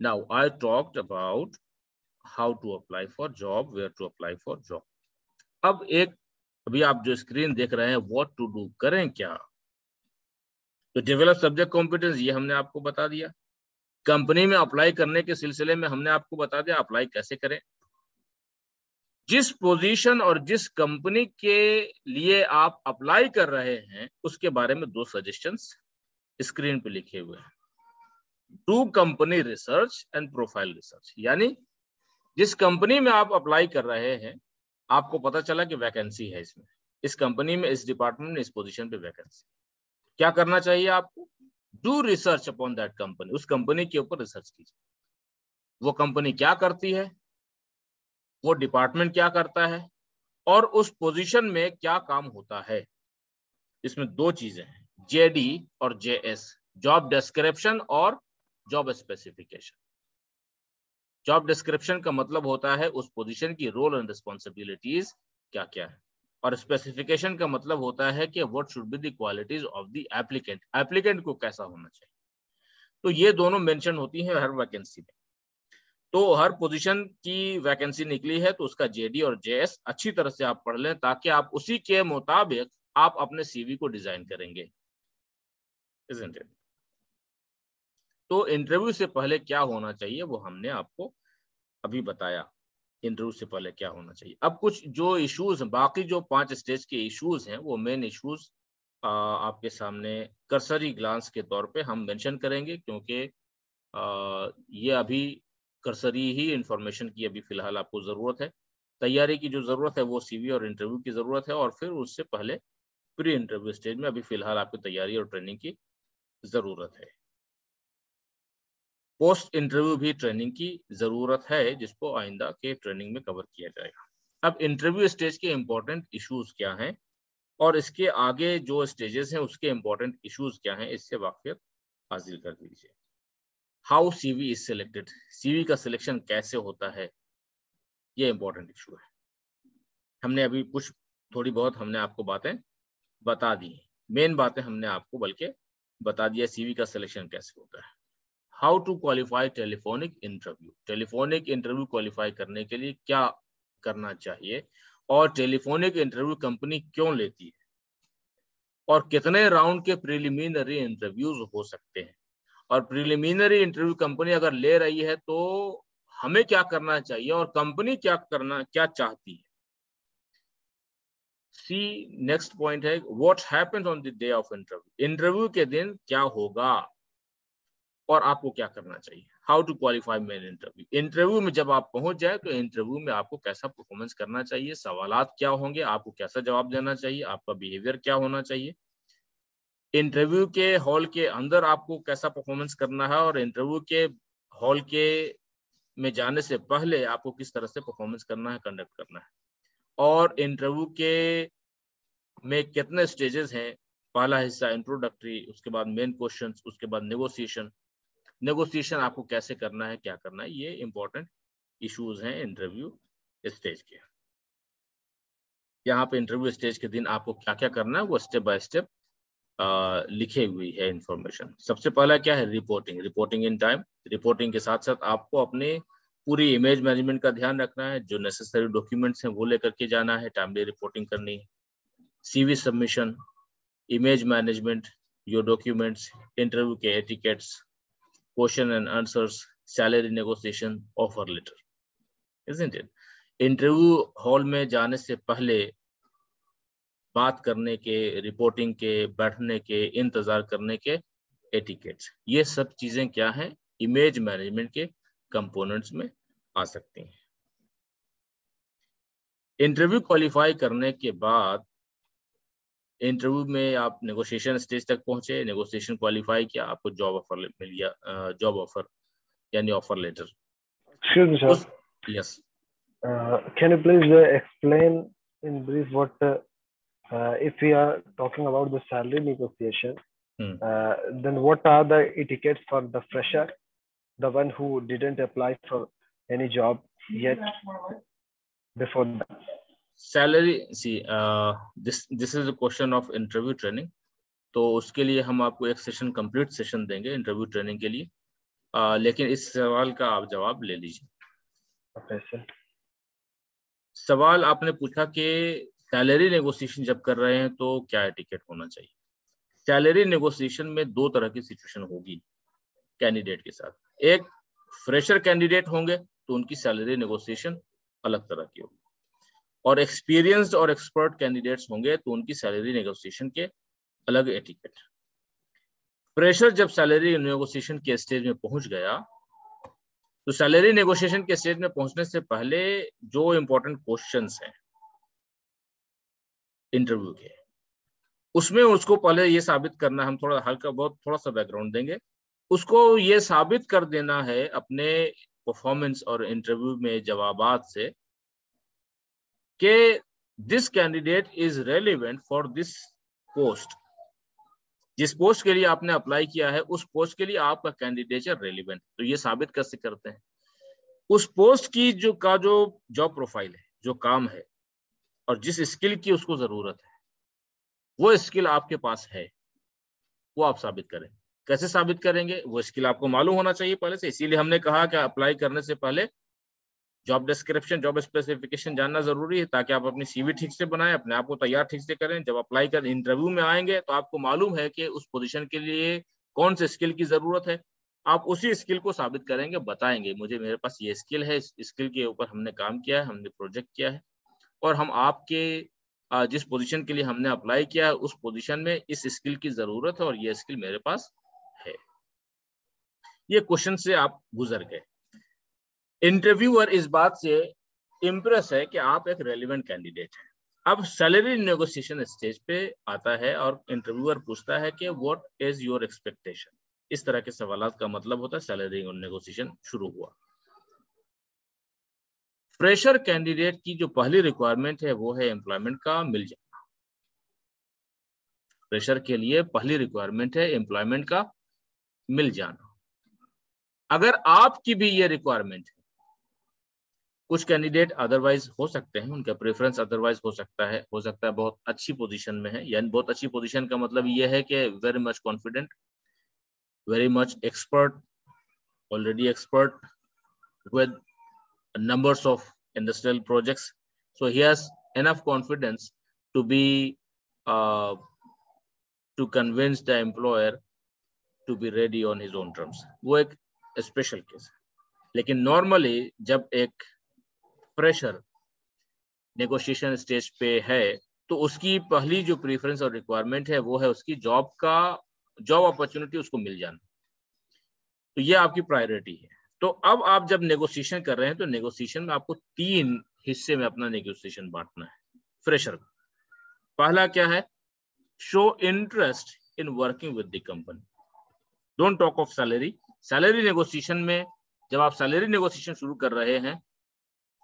Now, I talked about how to apply for job, where to apply for job. अब अभी आप जो स्क्रीन देख रहे हैं, व्हाट टू डू, करें क्या? तो डेवलप सब्जेक्ट कॉम्पिटेंस, ये हमने आपको बता दिया। कंपनी में अप्लाई करने के सिलसिले में हमने आपको बता दिया अप्लाई कैसे करें। जिस पोजीशन और जिस कंपनी के लिए आप अप्लाई कर रहे हैं, उसके बारे में 2 सजेशंस स्क्रीन पे लिखे हुए हैं। Do company research and profile research, यानी जिस कंपनी में आप अप्लाई कर रहे हैं, आपको पता चला कि वैकेंसी है इसमें, इस कंपनी में, इस डिपार्टमेंट में, इस पोजीशन पे वैकेंसी। क्या करना चाहिए आपको? Do research upon that company, उस कंपनी के ऊपर रिसर्च कीजिए। वो कंपनी क्या करती है, वो डिपार्टमेंट क्या करता है, और उस पोजीशन में क्या काम होता है। इसमें दो चीजें हैं, जेडी और जेएस, जॉब डिस्क्रिप्शन और जॉब स्पेसिफिकेशन। जॉब डिस्क्रिप्शन का मतलब होता है उस पोजीशन की रोल एंड रिस्पॉन्सिबिलिटीज क्या क्या है, और स्पेसिफिकेशन का मतलब होता है कि what should be the qualities of the applicant, applicant को कैसा होना चाहिए। तो ये दोनों मेंशन होती हैं हर वैकेंसी में। तो हर पोजीशन की वैकेंसी निकली है तो उसका जेडी और जेएस अच्छी तरह से आप पढ़ लें, ताकि आप उसी के मुताबिक आप अपने सीवी को डिजाइन करेंगे, isn't it? तो इंटरव्यू से पहले क्या होना चाहिए वो हमने आपको अभी बताया, इंटरव्यू से पहले क्या होना चाहिए। अब कुछ जो इश्यूज हैं, बाकी जो 5 स्टेज के इश्यूज हैं, वो मेन इश्यूज आपके सामने कर्सरी ग्लांस के तौर पे हम मेंशन करेंगे, क्योंकि ये अभी कर्सरी ही इंफॉर्मेशन की अभी फिलहाल आपको जरूरत है। तैयारी की जो जरूरत है वो सीवी और इंटरव्यू की जरूरत है, और फिर उससे पहले प्री इंटरव्यू स्टेज में अभी फिलहाल आपकी तैयारी और ट्रेनिंग की जरूरत है। पोस्ट इंटरव्यू भी ट्रेनिंग की जरूरत है, जिसको आइंदा के ट्रेनिंग में कवर किया जाएगा। अब इंटरव्यू स्टेज के इंपॉर्टेंट इश्यूज क्या हैं और इसके आगे जो स्टेजेस हैं उसके इंपॉर्टेंट इश्यूज क्या हैं, इससे वाकिफियत हासिल कर लीजिए। How CV is selected, CV का सिलेक्शन कैसे होता है, ये इंपॉर्टेंट इशू है। हमने अभी कुछ थोड़ी बहुत हमने आपको बातें बता दी, मेन बातें हमने आपको बल्कि बता दिया सीवी का सिलेक्शन कैसे होता है। How to qualify telephonic interview, telephonic interview qualify करने के लिए क्या करना चाहिए, और टेलीफोनिक इंटरव्यू कंपनी क्यों लेती है, और कितने राउंड के प्रिलिमिनरी इंटरव्यूज हो सकते हैं, और प्रिलिमिनरी इंटरव्यू कंपनी अगर ले रही है तो हमें क्या करना चाहिए, और कंपनी क्या चाहती है। सी नेक्स्ट पॉइंट है, what happens on the day of interview, interview के दिन क्या होगा और आपको क्या करना चाहिए। How to qualify main interview, interview में जब आप पहुंच जाए तो इंटरव्यू में आपको कैसा परफॉर्मेंस करना चाहिए, सवालात क्या होंगे, आपको कैसा जवाब देना चाहिए, आपका बिहेवियर क्या होना चाहिए, इंटरव्यू के हॉल के अंदर आपको कैसा परफॉर्मेंस करना है, और इंटरव्यू के हॉल के में जाने से पहले आपको किस तरह से परफॉर्मेंस करना है, कंडक्ट करना है, और इंटरव्यू के में कितने स्टेजेस हैं। पहला हिस्सा इंट्रोडक्टरी, उसके बाद मेन क्वेश्चन, उसके बाद नेगोशिएशन, नेगोशिएशन आपको कैसे करना है, क्या करना है, ये इंपॉर्टेंट इश्यूज हैं इंटरव्यू स्टेज के। यहाँ पे इंटरव्यू स्टेज के दिन आपको क्या क्या करना है वो स्टेप बाय स्टेप लिखे हुई है इंफॉर्मेशन। सबसे पहला क्या है, reporting, reporting in time. Reporting के साथ साथ आपको अपने पूरी इमेज मैनेजमेंट का ध्यान रखना है, जो नेसेसरी डॉक्यूमेंट्स हैं वो लेकर के जाना है, टाइमली रिपोर्टिंग करनी है, CV submission, image management, your documents, interview के etiquettes, question and answers, salary negotiation, offer letter, isn't it. Interview hall में जाने से पहले बात करने के, रिपोर्टिंग के, बैठने के, इंतजार करने के एटिकेट्स, ये सब चीजें क्या हैं, इमेज मैनेजमेंट के कंपोनेंट्स में आ सकती हैं। इंटरव्यू क्वालिफाई करने के बाद इंटरव्यू में आप नेगोशिएशन स्टेज तक पहुंचे, नेगोशिएशन क्वालिफाई किया, आपको जॉब ऑफर मिल गया, जॉब ऑफर यानी offer letter. Excuse me, sir. Yes, Can you please explain in brief what if we are talking about the salary negotiation, then what are the etiquettes for the fresher, the one who didn't apply for any job yet before that? Salary, see this is a question of interview training, तो उसके लिए हम आपको एक सेशन, कंप्लीट सेशन देंगे इंटरव्यू ट्रेनिंग के लिए, लेकिन इस सवाल का आप जवाब ले लीजिए। Okay, sir. सवाल आपने पूछा कि सैलरी नेगोशिएशन जब कर रहे हैं तो क्या एटिकेट होना चाहिए। सैलरी नेगोशिएशन में दो तरह की सिचुएशन होगी कैंडिडेट के साथ। एक, फ्रेशर कैंडिडेट होंगे तो उनकी सैलरी नेगोशिएशन अलग तरह की होगी, और एक्सपीरियंस्ड और एक्सपर्ट कैंडिडेट्स होंगे तो उनकी सैलरी नेगोशिएशन के अलग एटिकेट। फ्रेशर जब सैलरी नेगोशिएशन के स्टेज में पहुंच गया तो सैलरी नेगोशिएशन के स्टेज में पहुंचने से पहले जो इंपॉर्टेंट क्वेश्चंस हैं इंटरव्यू के, उसमें उसको पहले ये साबित करना, हम थोड़ा हल्का बहुत थोड़ा सा बैकग्राउंड देंगे, उसको ये साबित कर देना है अपने परफॉर्मेंस और इंटरव्यू में जवाबात से कि this candidate is relevant for this post, जिस पोस्ट के लिए आपने अप्लाई किया है उस पोस्ट के लिए आपका कैंडिडेचर रेलिवेंट, तो ये साबित कैसे करते हैं? उस पोस्ट की जो जॉब प्रोफाइल है, जो काम है और जिस स्किल की उसको जरूरत है, वो स्किल आपके पास है, वो आप साबित करें। कैसे साबित करेंगे? वो स्किल आपको मालूम होना चाहिए पहले से, इसीलिए हमने कहा कि अप्लाई करने से पहले जॉब डिस्क्रिप्शन, जॉब स्पेसिफिकेशन जानना जरूरी है, ताकि आप अपनी सीवी ठीक से बनाएं, अपने आप को तैयार ठीक से करें। जब अप्लाई कर इंटरव्यू में आएंगे तो आपको मालूम है कि उस पोजीशन के लिए कौन से स्किल की जरूरत है, आप उसी स्किल को साबित करेंगे, बताएंगे मुझे मेरे पास ये स्किल है, इस स्किल के ऊपर हमने काम किया है, हमने प्रोजेक्ट किया है, और हम आपके जिस पोजीशन के लिए हमने अप्लाई किया है उस पोजीशन में इस स्किल की जरूरत है और ये स्किल मेरे पास है। ये क्वेश्चन से आप गुजर गए। इंटरव्यूअर इस बात से इम्प्रेस है कि आप एक रेलिवेंट कैंडिडेट हैं। अब सैलरी नेगोशिएशन स्टेज पे आता है और इंटरव्यूअर पूछता है कि व्हाट इज योर एक्सपेक्टेशन। इस तरह के सवालों का मतलब होता है सैलरी नेगोशिएशन शुरू हुआ। फ्रेशर कैंडिडेट की जो पहली रिक्वायरमेंट है वो है एम्प्लॉयमेंट का मिल जाना। फ्रेशर के लिए पहली रिक्वायरमेंट है एम्प्लॉयमेंट का मिल जाना। अगर आपकी भी ये रिक्वायरमेंट है, कुछ कैंडिडेट अदरवाइज हो सकते हैं, उनका प्रेफरेंस अदरवाइज हो सकता है बहुत अच्छी पोजीशन में है, यानी बहुत अच्छी पोजीशन का मतलब ये है कि very much confident, very much expert, already expert with numbers of industrial projects, so he has enough confidence to be to convince the employer to be ready on his own terms. वो एक स्पेशल केस है। लेकिन नॉर्मली जब एक फ्रेशर नेगोशिएशन स्टेज पे है तो उसकी पहली जो प्रेफरेंस और रिक्वायरमेंट है वो है उसकी जॉब अपॉर्चुनिटी उसको मिल जाना, तो ये आपकी प्रायोरिटी है। तो अब आप जब नेगोशिएशन कर रहे हैं तो नेगोशिएशन में आपको 3 हिस्से में अपना नेगोशिएशन बांटना है फ्रेशर को। पहला क्या है? Show interest in working with the company. Don't talk of salary. Salary negotiation में जब आप सैलरी नेगोशिएशन शुरू कर रहे हैं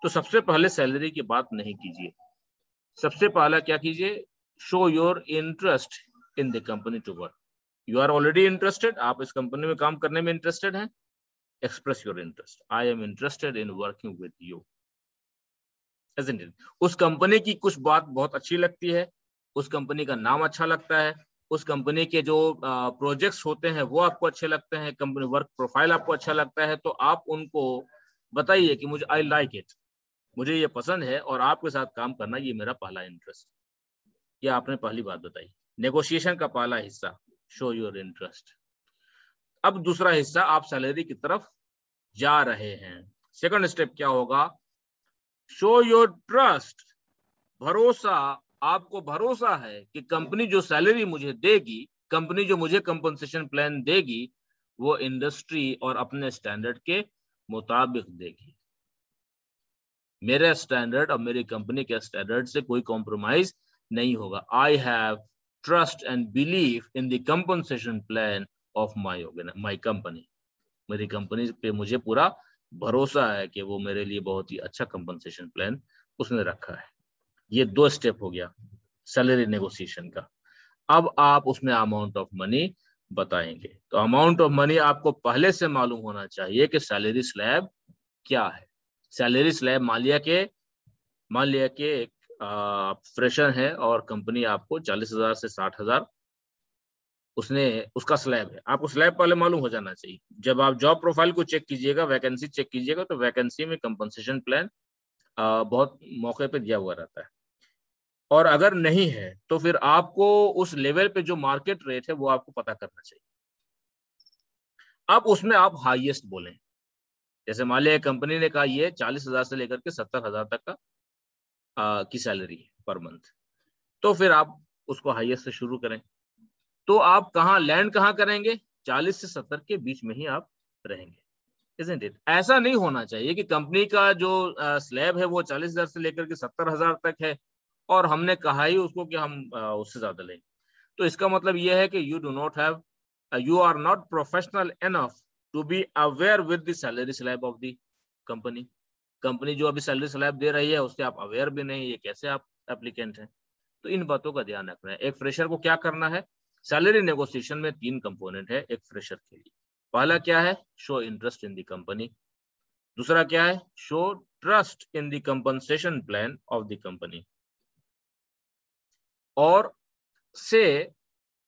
तो सबसे पहले सैलरी की बात नहीं कीजिए। सबसे पहला क्या कीजिए? Show your interest in the company to work. You are already interested, आप इस कंपनी में काम करने में इंटरेस्टेड हैं। Express your interest. I am interested in working with you. Isn't it? उस कंपनी की कुछ बात बहुत अच्छी लगती है, उस कंपनी का नाम अच्छा लगता है, उस कंपनी के जो प्रोजेक्ट्स होते हैं वो आपको अच्छे लगते हैं, कंपनी वर्क प्रोफाइल आपको अच्छा लगता है, तो आप उनको बताइए कि मुझे आई लाइक इट, मुझे ये पसंद है और आपके साथ काम करना ये मेरा पहला इंटरेस्ट। ये आपने पहली बात बताई। नेगोशिएशन का पहला हिस्सा शो योर इंटरेस्ट। अब दूसरा हिस्सा, आप सैलरी की तरफ जा रहे हैं। सेकंड स्टेप क्या होगा? Show your trust. भरोसा, आपको भरोसा है कि कंपनी जो सैलरी मुझे देगी, कंपनी जो मुझे कंपनसेशन प्लान देगी, वो इंडस्ट्री और अपने स्टैंडर्ड के मुताबिक देगी। मेरे स्टैंडर्ड और मेरी कंपनी के स्टैंडर्ड से कोई कॉम्प्रोमाइज नहीं होगा। I have trust and believe in the compensation plan of my company. मेरी कंपनी पे मुझे पूरा भरोसा है कि वो मेरे लिए बहुत ही अच्छा कंपनसेशन प्लान उसने रखा है। ये 2 स्टेप हो गया सैलरी नेगोशिएशन का। अब आप उसमें अमाउंट ऑफ मनी बताएंगे। तो अमाउंट ऑफ मनी आपको पहले से मालूम होना चाहिए कि सैलरी स्लैब क्या है। सैलरी स्लैब मान लिया कि एक फ्रेशर है और कंपनी आपको 40,000 से 60,000 उसका स्लैब है। आपको स्लैब पहले मालूम हो जाना चाहिए। जब आप जॉब प्रोफाइल को चेक कीजिएगा, वैकेंसी चेक कीजिएगा, तो वैकेंसी में कंपनसेशन प्लान बहुत मौके पे दिया हुआ रहता है, और अगर नहीं है तो फिर आपको उस लेवल पे जो मार्केट रेट है वो आपको पता करना चाहिए। अब उसमें आप हाईएस्ट बोलें। जैसे मान लिया कंपनी ने कहा ये 40,000 से लेकर के 70,000 तक का की सैलरी है पर मंथ, तो फिर आप उसको हाईएस्ट से शुरू करें। तो आप लैंड कहाँ करेंगे? 40 से 70 के बीच में ही आप रहेंगे। Isn't it? ऐसा नहीं होना चाहिए कि कंपनी का जो स्लैब है वो 40,000 से लेकर के 70,000 तक है और हमने कहा ही उसको कि हम उससे ज्यादा लेंगे। तो इसका मतलब यह है कि you are not professional enough to be aware with the salary slab of the company. Company जो अभी सैलरी स्लैब दे रही है उससे आप अवेयर भी नहीं, ये कैसे आप एप्लीकेंट हैं। तो इन बातों का ध्यान रखना है। एक फ्रेशर को क्या करना है, सैलरी नेगोशिएशन में 3 कंपोनेंट है एक फ्रेशर के लिए। पहला क्या है, show interest in the company. दूसरा क्या है, show trust in the compensation plan of the company. और से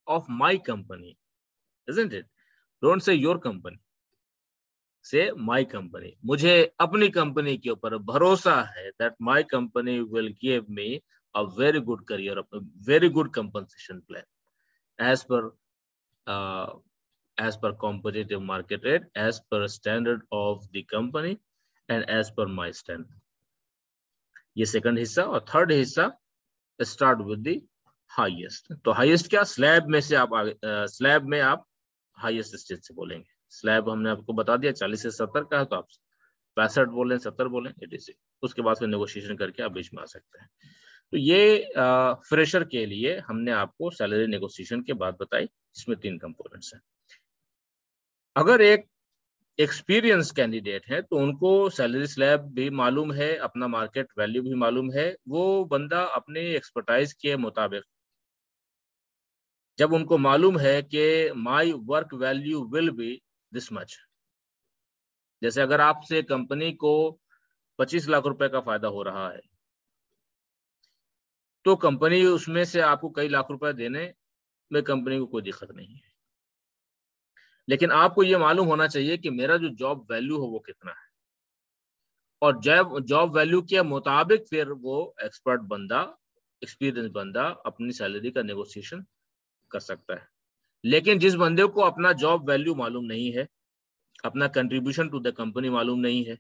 of my company, isn't it? Don't say your company, say my company. मुझे अपनी कंपनी के ऊपर भरोसा है that my company will give me a very good career, a very good compensation plan as per competitive market rate, as per standard of the company and as per my standard. ये सेकंड हिस्सा। और थर्ड हिस्सा, स्टार्ट विद द हाईएस्ट। तो हाईएस्ट क्या, स्लैब में से आप स्लैब में आप हाईएस्ट स्टेज से बोलेंगे। स्लैब हमने आपको बता दिया 40 से 70 का है, तो आप 65 बोलें, 70 बोलें, etc। उसके बाद फिर नेगोशिएशन करके आप बीच में आ सकते हैं। तो ये फ्रेशर के लिए हमने आपको सैलरी नेगोशिएशन के बाद बताई, इसमें 3 कंपोनेंट्स हैं। अगर एक एक्सपीरियंस कैंडिडेट है तो उनको सैलरी स्लैब भी मालूम है, अपना मार्केट वैल्यू भी मालूम है। वो बंदा अपने एक्सपर्टाइज के मुताबिक, जब उनको मालूम है कि my work value will be this much, जैसे अगर आपसे कंपनी को 25 लाख रुपए का फायदा हो रहा है, तो कंपनी उसमें से आपको कई लाख रुपए देने में कंपनी को कोई दिक्कत नहीं है। लेकिन आपको ये मालूम होना चाहिए कि मेरा जो जॉब वैल्यू हो वो कितना है, और जॉब वैल्यू के मुताबिक फिर वो एक्सपर्ट बंदा, एक्सपीरियंस बंदा अपनी सैलरी का नेगोशिएशन कर सकता है। लेकिन जिस बंदे को अपना जॉब वैल्यू मालूम नहीं है, अपना कंट्रीब्यूशन टू द कंपनी मालूम नहीं है,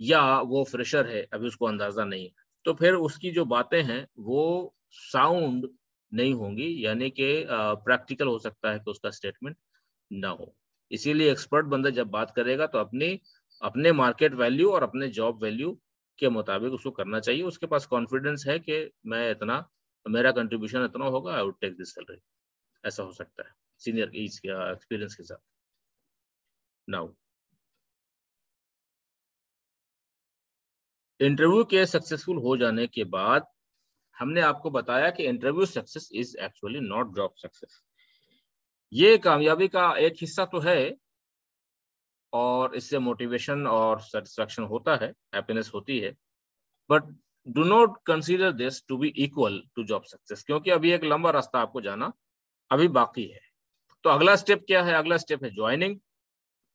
या वो फ्रेशर है, अभी उसको अंदाजा नहीं है, तो फिर उसकी जो बातें हैं वो साउंड नहीं होंगी, यानी कि प्रैक्टिकल हो सकता है कि उसका स्टेटमेंट ना हो। इसीलिए एक्सपर्ट बंदा जब बात करेगा तो अपने मार्केट वैल्यू और अपने जॉब वैल्यू के मुताबिक उसको करना चाहिए। उसके पास कॉन्फिडेंस है कि मैं इतना, मेरा कंट्रीब्यूशन इतना होगा, I would take this salary, ऐसा हो सकता है सीनियर एक्सपीरियंस के साथ। नाउ इंटरव्यू के सक्सेसफुल हो जाने के बाद हमने आपको बताया कि interview success is actually not job success. ये कामयाबी का एक हिस्सा तो है, और इससे मोटिवेशन और सेटिस्फैक्शन होता है, हैप्पीनेस होती है, but do not consider this to be equal to job success, क्योंकि अभी एक लंबा रास्ता आपको जाना अभी बाकी है। तो अगला स्टेप क्या है, अगला स्टेप है ज्वाइनिंग,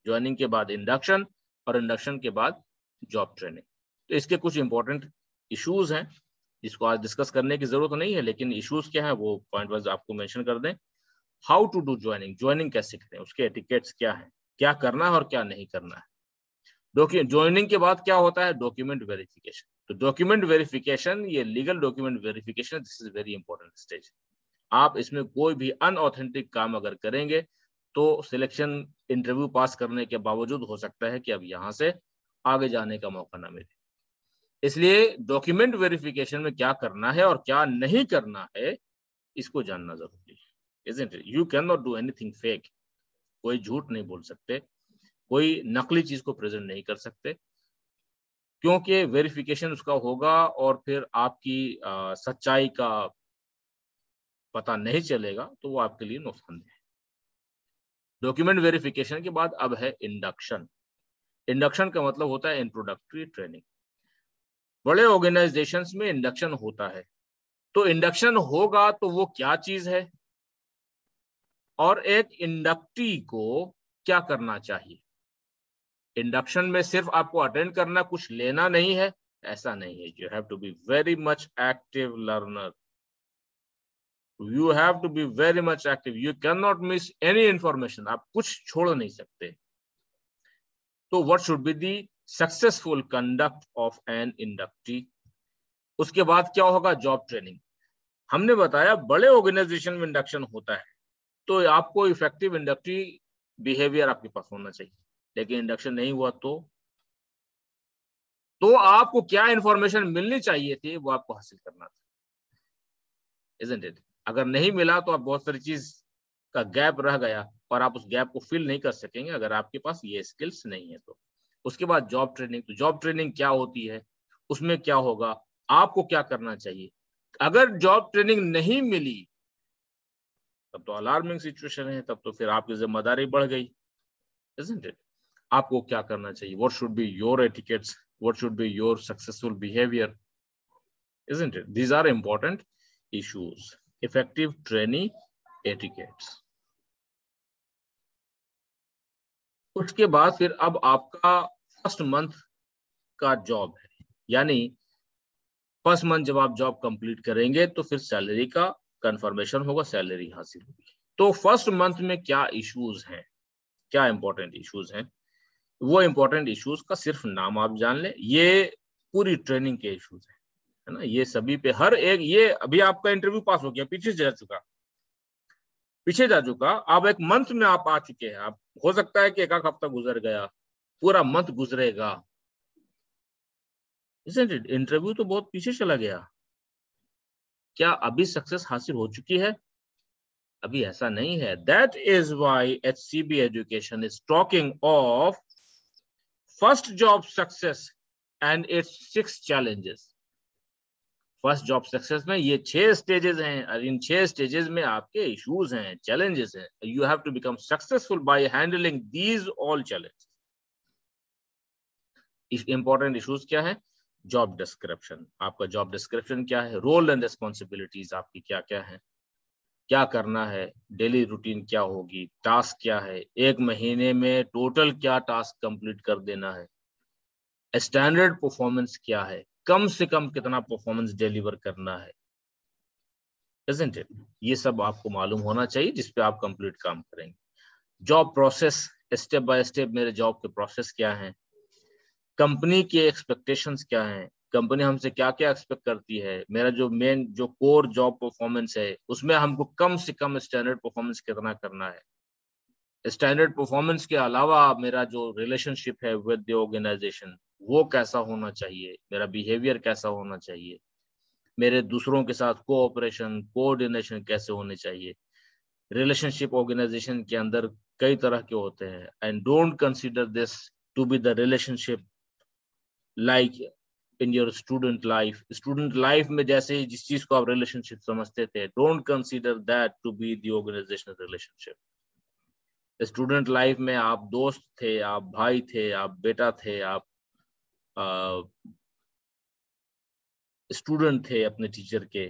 ज्वाइनिंग के बाद इंडक्शन, और इंडक्शन के बाद जॉब ट्रेनिंग। तो इसके कुछ इंपॉर्टेंट इश्यूज हैं जिसको आज डिस्कस करने की जरूरत नहीं है, लेकिन इश्यूज क्या है वो पॉइंट वाइज आपको मेंशन कर दें। How to do joining, joining कैसे करें, उसके एटिकेट्स क्या है, क्या करना है और क्या नहीं करना है। ज्वाइनिंग के बाद क्या होता है, डॉक्यूमेंट वेरिफिकेशन। तो डॉक्यूमेंट वेरिफिकेशन, ये legal document verification, this is very important stage. आप इसमें कोई भी अनऑथेंटिक काम अगर करेंगे तो सिलेक्शन इंटरव्यू पास करने के बावजूद हो सकता है कि अब यहां से आगे जाने का मौका ना मिले। इसलिए डॉक्यूमेंट वेरिफिकेशन में क्या करना है और क्या नहीं करना है, इसको जानना जरूरी है, isn't it? You cannot do anything fake। कोई झूठ नहीं बोल सकते, कोई नकली चीज को प्रेजेंट नहीं कर सकते, क्योंकि वेरिफिकेशन उसका होगा और फिर आपकी सच्चाई का पता नहीं चलेगा तो वो आपके लिए नुकसानदेह है। डॉक्यूमेंट वेरिफिकेशन के बाद अब है इंडक्शन। इंडक्शन का मतलब होता है इंट्रोडक्टरी ट्रेनिंग। बड़े ऑर्गेनाइजेशंस में इंडक्शन होता है। तो इंडक्शन होगा तो वो क्या चीज है, और एक इंडक्टी को क्या करना चाहिए। इंडक्शन में सिर्फ आपको अटेंड करना, कुछ लेना नहीं है, ऐसा नहीं है। You have to be very much active learner, you have to be very much active, you can not miss any information, आप कुछ छोड़ नहीं सकते। तो what should be the successful conduct of an inductee. उसके बाद क्या होगा, जॉब ट्रेनिंग। हमने बताया बड़े ऑर्गेनाइजेशन में इंडक्शन होता है तो आपको इफेक्टिव इंडक्टी बिहेवियर आपके पास होना चाहिए, लेकिन इंडक्शन नहीं हुआ तो आपको क्या इंफॉर्मेशन मिलनी चाहिए थी वो आपको हासिल करना था, isn't it? अगर नहीं मिला तो आप बहुत सारी चीज का गैप रह गया और आप उस गैप को फिल नहीं कर सकेंगे अगर आपके पास ये स्किल्स नहीं है तो। उसके बाद जॉब ट्रेनिंग। तो जॉब ट्रेनिंग क्या होती है, उसमें क्या होगा, आपको क्या करना चाहिए। अगर जॉब ट्रेनिंग नहीं मिली तब तो अलार्मिंग सिचुएशन है, तब तो फिर आपकी जिम्मेदारी बढ़ गई, isn't it? आपको क्या करना चाहिए? What should be your etiquettes? What should be your successful behavior? Isn't it? These are important issues. Effective trainee etiquettes. उसके बाद फिर अब आपका फर्स्ट मंथ का जॉब है, यानी फर्स्ट मंथ जब आप जॉब कंप्लीट करेंगे तो फिर सैलरी का कंफर्मेशन होगा, सैलरी हासिल होगी। तो फर्स्ट मंथ में क्या इश्यूज हैं, क्या इंपॉर्टेंट इश्यूज हैं, वो इंपॉर्टेंट इश्यूज का सिर्फ नाम आप जान लें, ये पूरी ट्रेनिंग के इश्यूज हैं, है ना। ये सभी पे हर एक, ये अभी आपका इंटरव्यू पास हो गया, पीछे जा चुका, अब एक मंथ में आप आ चुके हैं, आप हो सकता है कि एक हफ्ता गुजर गया, पूरा मंथ गुजरेगा, इंटरव्यू तो बहुत पीछे चला गया। क्या अभी सक्सेस हासिल हो चुकी है? अभी ऐसा नहीं है। That is why HCB education is talking of first job success and it's 6 challenges. First job success में ये 6 स्टेजेस हैं, और इन 6 स्टेजेस में आपके इश्यूज हैं, चैलेंजेस हैं। You have to become successful by handling these all challenges. Important issues क्या है? जॉब डिस्क्रिप्शन, आपका जॉब डिस्क्रिप्शन क्या है, रोल एंड रिस्पॉन्सिबिलिटीज आपकी क्या क्या है, क्या करना है, डेली रूटीन क्या होगी, टास्क क्या है, एक महीने में टोटल क्या टास्क कंप्लीट कर देना है, स्टैंडर्ड परफॉर्मेंस क्या है, कम से कम कितना परफॉर्मेंस डिलीवर करना है, isn't it? ये सब आपको मालूम होना चाहिए जिस पे आप कंप्लीट काम करेंगे। Job process, step by step मेरे जॉब के प्रोसेस क्या हैं, कंपनी के एक्सपेक्टेशंस क्या हैं, कंपनी हमसे क्या क्या एक्सपेक्ट करती है, मेरा जो मेन जो कोर जॉब परफॉर्मेंस है उसमें हमको कम से कम स्टैंडर्ड परफॉर्मेंस कितना करना है, स्टैंडर्ड परफॉर्मेंस के अलावा मेरा जो रिलेशनशिप है विद द ऑर्गेनाइजेशन वो कैसा होना चाहिए, मेरा बिहेवियर कैसा होना चाहिए, मेरे दूसरों के साथ कोऑपरेशन कोऑर्डिनेशन कैसे होने चाहिए। रिलेशनशिप ऑर्गेनाइजेशन के अंदर कई तरह के होते हैं, and don't consider this to be the relationship like in your student life में जैसे जिस चीज को आप रिलेशनशिप समझते थे, don't consider that to be the organizational relationship. Student life में आप दोस्त थे, आप भाई थे, आप बेटा थे, आप स्टूडेंट थे अपने टीचर के,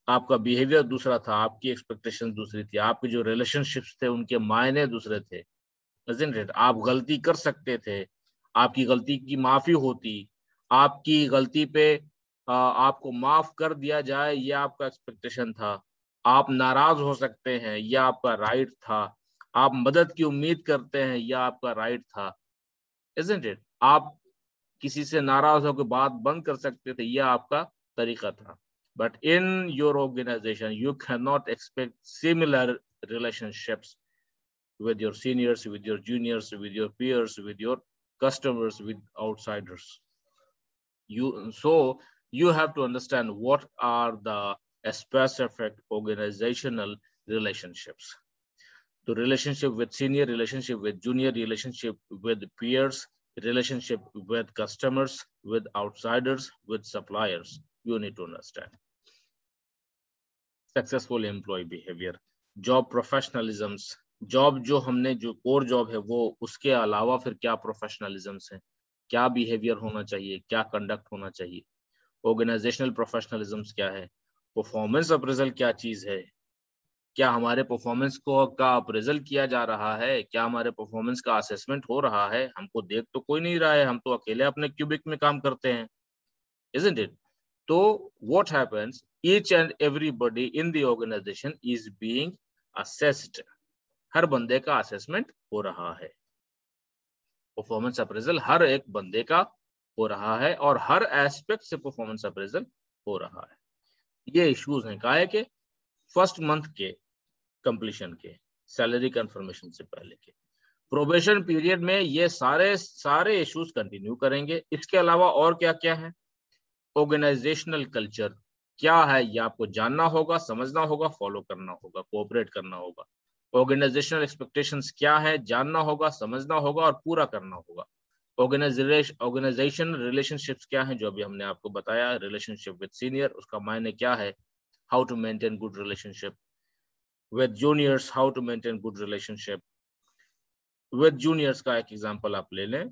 आपका बिहेवियर दूसरा था, आपकी एक्सपेक्टेशन दूसरी थी, आपके जो रिलेशनशिप्स थे उनके मायने दूसरे थे, आप गलती कर सकते थे, आपकी गलती की माफी होती, आपकी गलती पे आपको माफ कर दिया जाए यह आपका एक्सपेक्टेशन था, आप नाराज हो सकते हैं यह आपका राइट था, आप मदद की उम्मीद करते हैं यह आपका राइट था, आप किसी से नाराज होकर बात बंद कर सकते थे यह आपका तरीका था। But in your organization you can not expect similar relationships with your seniors, with your juniors, with your peers, with your customers, with outsiders. You have to understand what are the specific organizational relationships. The relationship with senior, relationship with junior, relationship with peers, relationship with customers, with outsiders, with suppliers. You need to understand. Successful employee behavior, job professionalisms, job जो हमने जो कोर जॉब है वो उसके अलावा फिर क्या प्रोफेशनलिज्म्स हैं, क्या बिहेवियर होना चाहिए, क्या कंडक्ट होना चाहिए, ऑर्गेनाइजेशनल प्रोफेशनलिज्म्स क्या है, परफॉर्मेंस अप्रेजल क्या चीज है, क्या हमारे परफॉर्मेंस को का अप्रेजल किया जा रहा है, क्या हमारे परफॉर्मेंस का असेसमेंट हो रहा है, हमको देख तो कोई नहीं रहा है, हम तो अकेले अपने क्यूबिक में काम करते हैं, isn't it? तो what happens, each and everybody in the organization is being assessed. हर बंदे का असेसमेंट हो रहा है, परफॉर्मेंस अप्रेजल हर एक बंदे का हो रहा है और हर एस्पेक्ट से परफॉर्मेंस अप्रेजल हो रहा है। ये इश्यूज हैं काहे के, फर्स्ट मंथ के कंप्लीशन के, सैलरी कंफर्मेशन से पहले के, प्रोबेशन पीरियड में ये सारे इश्यूज कंटिन्यू करेंगे। इसके अलावा और क्या क्या है, ऑर्गेनाइजेशनल कल्चर क्या है ये आपको जानना होगा, समझना होगा, फॉलो करना होगा, कोऑपरेट करना होगा। ऑर्गेनाइजेशनल एक्सपेक्टेशंस क्या है जानना होगा, समझना होगा और पूरा करना होगा। ऑर्गेनाइजेशन रिलेशनशिप्स क्या है जो अभी हमने आपको बताया, रिलेशनशिप विद सीनियर उसका मायने क्या है, how to maintain good relationship. With juniors, how to maintain good relationship. With juniors का एक एग्जांपल आप ले लें.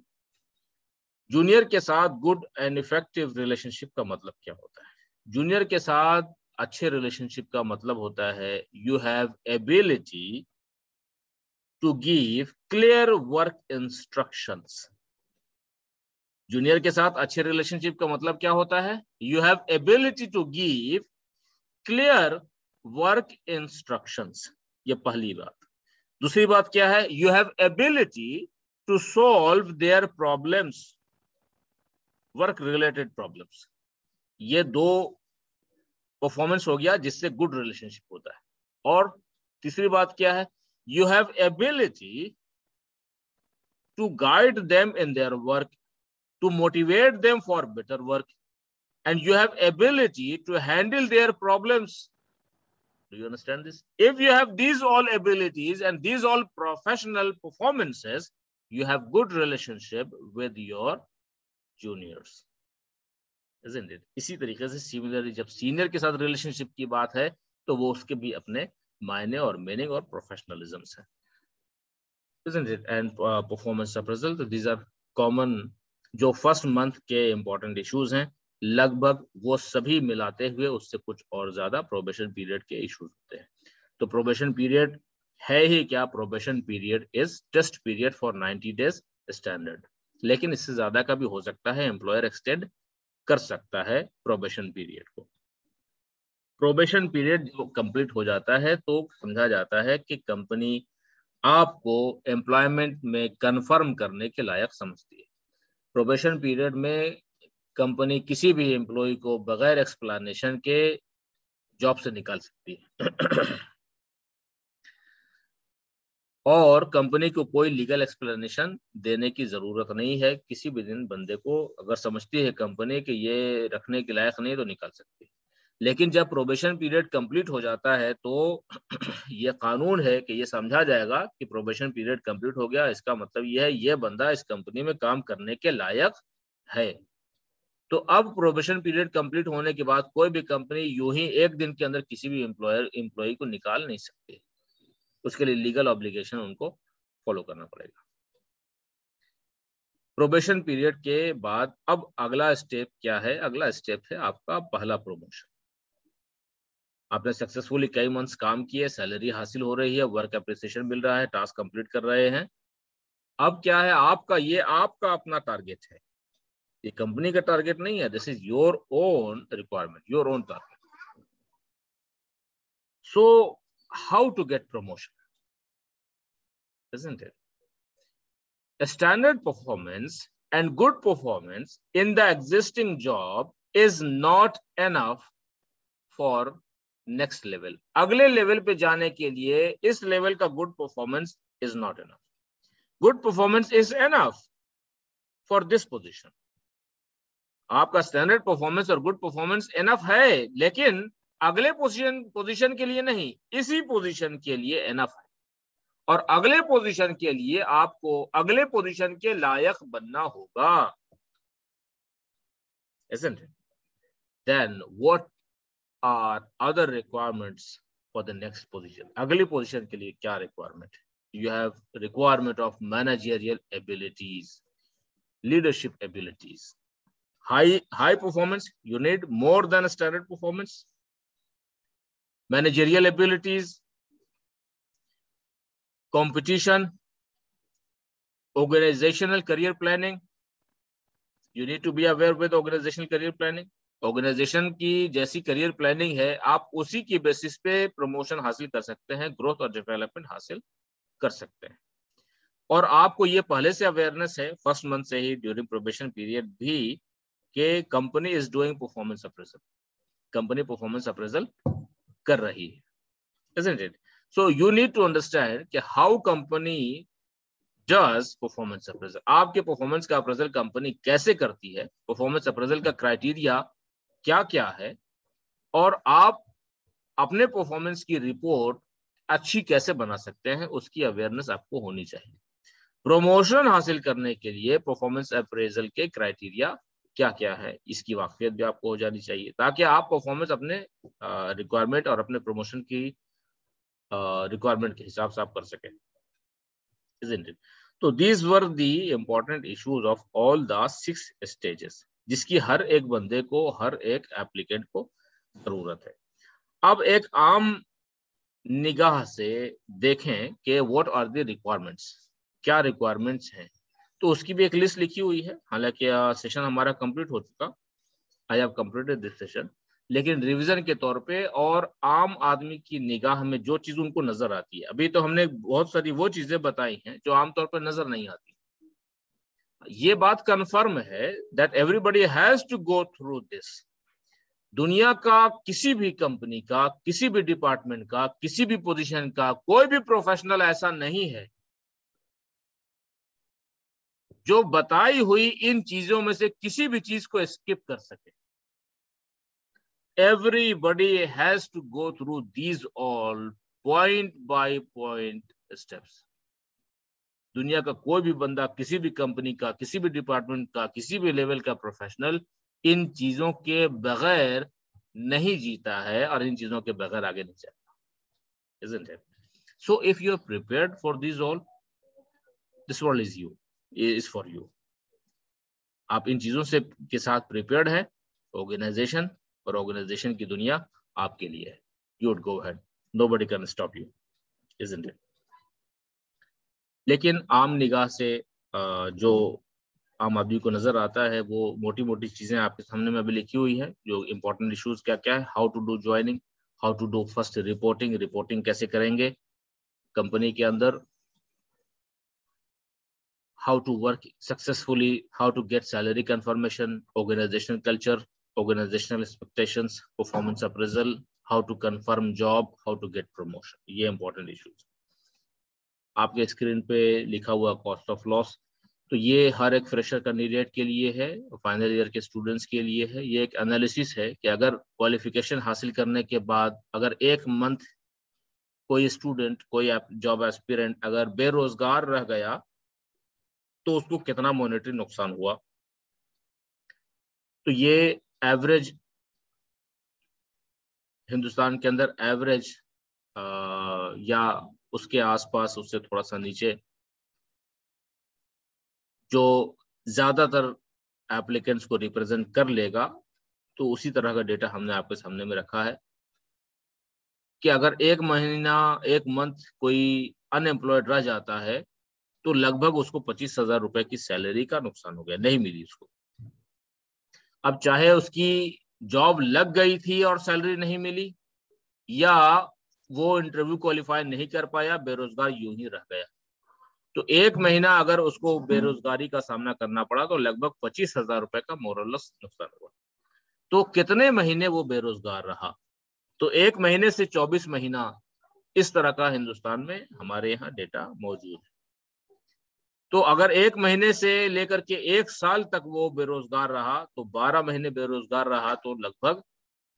जूनियर के साथ गुड एंड इफेक्टिव रिलेशनशिप का मतलब क्या होता है? जूनियर के साथ अच्छे रिलेशनशिप का मतलब होता है you have ability to give clear work instructions. Junior के साथ अच्छे रिलेशनशिप का मतलब क्या होता है? You have ability to give clear work instructions. ये पहली बात. दूसरी बात क्या है? You have ability to solve their problems, work related problems. ये दो परफॉर्मेंस हो गया जिससे गुड रिलेशनशिप होता है. और तीसरी बात क्या है? You have ability to guide them in their work, to motivate them for better work, and you have ability to handle their problems. Do you understand this? If you have these all abilities and these all professional performances, you have good relationship with your juniors, isn't it? इसी तरीके से सिमिलरली जब सीनियर के साथ रिलेशनशिप की बात है तो वो उसके भी अपने मायने और मीनिंग और प्रोफेशनलिज्म है, isn't it? And performance appraisal, so these are common जो फर्स्ट मंथ के इंपॉर्टेंट इश्यूज हैं. लगभग वो सभी मिलाते हुए उससे कुछ और ज्यादा प्रोबेशन पीरियड के इश्यूज होते हैं. तो प्रोबेशन पीरियड है ही क्या? Probation period is test period for 90 days standard. लेकिन इससे ज्यादा का भी हो सकता है. एम्प्लॉयर एक्सटेंड कर सकता है प्रोबेशन पीरियड को. प्रोबेशन पीरियड जो कंप्लीट हो जाता है तो समझा जाता है कि कंपनी आपको एम्प्लॉयमेंट में कंफर्म करने के लायक समझती है. प्रोबेशन पीरियड में कंपनी किसी भी एम्प्लॉय को बगैर एक्सप्लेनेशन के जॉब से निकाल सकती है और कंपनी को कोई लीगल एक्सप्लेनेशन देने की जरूरत नहीं है. किसी भी दिन बंदे को अगर समझती है कंपनी कि ये रखने के लायक नहीं तो निकाल सकती है. लेकिन जब प्रोबेशन पीरियड कंप्लीट हो जाता है तो ये कानून है कि ये समझा जाएगा कि प्रोबेशन पीरियड कंप्लीट हो गया, इसका मतलब ये है ये बंदा इस कंपनी में काम करने के लायक है. तो अब प्रोबेशन पीरियड कंप्लीट होने के बाद कोई भी कंपनी यूं ही एक दिन के अंदर किसी भी एम्प्लॉय को निकाल नहीं सकती. उसके लिए लीगल ऑब्लिगेशन उनको फॉलो करना पड़ेगा. प्रोबेशन पीरियड के बाद अब अगला स्टेप क्या है? अगला स्टेप है आपका पहला प्रमोशन. आपने सक्सेसफुली कई मंथ्स काम किए, सैलरी हासिल हो रही है, वर्क एप्रिसिएशन मिल रहा है, टास्क कंप्लीट कर रहे हैं. अब क्या है? आपका अपना टारगेट है. ये कंपनी का टारगेट नहीं है. This is your own requirement, your own target. So how to get promotion, isn't it? A standard performance and good performance in the existing job is not enough for next level. अगले लेवल पे जाने के लिए इस लेवल का good performance is not enough. Good performance is enough for this position. आपका स्टैंडर्ड परफॉर्मेंस और गुड परफॉर्मेंस इनफ है, लेकिन अगले पोजीशन के लिए नहीं, इसी पोजीशन के लिए इनफ है. और अगले पोजीशन के लिए आपको अगले पोजीशन के लायक बनना होगा. Isn't it? Then what are other requirements for the next position? अगली पोजीशन के लिए क्या रिक्वायरमेंट है? You have requirement of managerial abilities, leadership abilities. High performance, you need more than a standard performance. Managerial abilities, competition, organizational career planning. You need to be aware with organizational career planning. Organization की जैसी करियर प्लानिंग है, आप उसी की बेसिस पे प्रमोशन हासिल कर सकते हैं, ग्रोथ और डेवलपमेंट हासिल कर सकते हैं. और आपको ये पहले से अवेयरनेस है फर्स्ट मंथ से ही ड्यूरिंग प्रोबेशन पीरियड भी कि company is doing performance appraisal. Company performance appraisal कर रही है, isn't it? So you need to understand कि how company does performance appraisal. आपके परफॉर्मेंस का अप्रेजल कंपनी कैसे करती है, परफॉर्मेंस अप्रेजल का क्राइटेरिया क्या क्या है, और आप अपने परफॉर्मेंस की रिपोर्ट अच्छी कैसे बना सकते हैं, उसकी अवेयरनेस आपको होनी चाहिए. प्रमोशन हासिल करने के लिए परफॉर्मेंस अप्रेजल के क्राइटेरिया क्या क्या है, इसकी वाकफियत भी आपको हो जानी चाहिए, ताकि आप परफॉर्मेंस अपने रिक्वायरमेंट और अपने प्रमोशन की रिक्वायरमेंट के हिसाब से आप कर सकें, isn't it? तो these were the important issues of all the 6 stages, जिसकी हर एक बंदे को, हर एक एप्लीकेंट को जरूरत है। अब एक आम निगाह से देखें कि व्हाट आर द रिक्वायरमेंट्स, क्या रिक्वायरमेंट्स हैं, तो उसकी भी एक लिस्ट लिखी हुई है। हालांकि सेशन हमारा कंप्लीट हो चुका, I have completed this session, लेकिन रिवीजन के तौर पे और आम आदमी की निगाह में जो चीज उनको नजर आती है, अभी तो हमने बहुत सारी वो चीजें बताई हैं जो आमतौर पर नजर नहीं आती। ये बात कंफर्म है that everybody has to go through this. दुनिया का किसी भी कंपनी का, किसी भी डिपार्टमेंट का, किसी भी पोजीशन का कोई भी प्रोफेशनल ऐसा नहीं है जो बताई हुई इन चीजों में से किसी भी चीज को स्किप कर सके। Everybody has to go through these all point by point steps. दुनिया का कोई भी बंदा, किसी भी कंपनी का, किसी भी डिपार्टमेंट का, किसी भी लेवल का प्रोफेशनल इन चीजों के बगैर नहीं जीता है और इन चीजों के बगैर आगे नहीं चलता, isn't it? So if you are prepared for these all, this world is you, is for you. आप इन चीजों से के साथ प्रिपेयर्ड है, ऑर्गेनाइजेशन और ऑर्गेनाइजेशन की दुनिया आपके लिए है। You would go ahead, nobody can stop you, isn't it? लेकिन आम निगाह से जो आम आदमी को नजर आता है वो मोटी मोटी चीजें आपके सामने में अभी लिखी हुई है। जो इंपॉर्टेंट इश्यूज क्या क्या है, how to do joining, how to do first reporting, reporting कैसे करेंगे कंपनी के अंदर, how to work successfully, how to get salary confirmation, organizational culture, organizational expectations, performance appraisal, how to confirm job, how to get promotion, ये important issues। आपके स्क्रीन पे लिखा हुआ कॉस्ट ऑफ लॉस, तो ये हर एक फ्रेशर कैंडिडेट के लिए है, फाइनल ईयर के स्टूडेंट्स के लिए है। ये एक एनालिसिस है कि अगर क्वालिफिकेशन हासिल करने के बाद अगर एक मंथ कोई स्टूडेंट, कोई जॉब एस्पिरेंट अगर बेरोजगार रह गया तो उसको कितना मॉनेटरी नुकसान हुआ। तो ये एवरेज हिंदुस्तान के अंदर एवरेज या उसके आसपास, उससे थोड़ा सा नीचे, जो ज्यादातर एप्लीकेंट्स को रिप्रेजेंट कर लेगा, तो उसी तरह का डेटा हमने आपके सामने में रखा है कि अगर एक महीना, एक मंथ कोई अनएम्प्लॉयड रह जाता है तो लगभग उसको 25,000 रुपए की सैलरी का नुकसान हो गया, नहीं मिली उसको। अब चाहे उसकी जॉब लग गई थी और सैलरी नहीं मिली, या वो इंटरव्यू क्वालिफाई नहीं कर पाया, बेरोजगार यूं ही रह गया, तो एक महीना अगर उसको बेरोजगारी का सामना करना पड़ा तो लगभग 25,000 रुपए का मोरलेस नुकसान हुआ। तो कितने महीने वो बेरोजगार रहा, तो एक महीने से 24 महीना, इस तरह का हिंदुस्तान में हमारे यहाँ डेटा मौजूद है। तो अगर एक महीने से लेकर के एक साल तक वो बेरोजगार रहा, तो 12 महीने बेरोजगार रहा, तो लगभग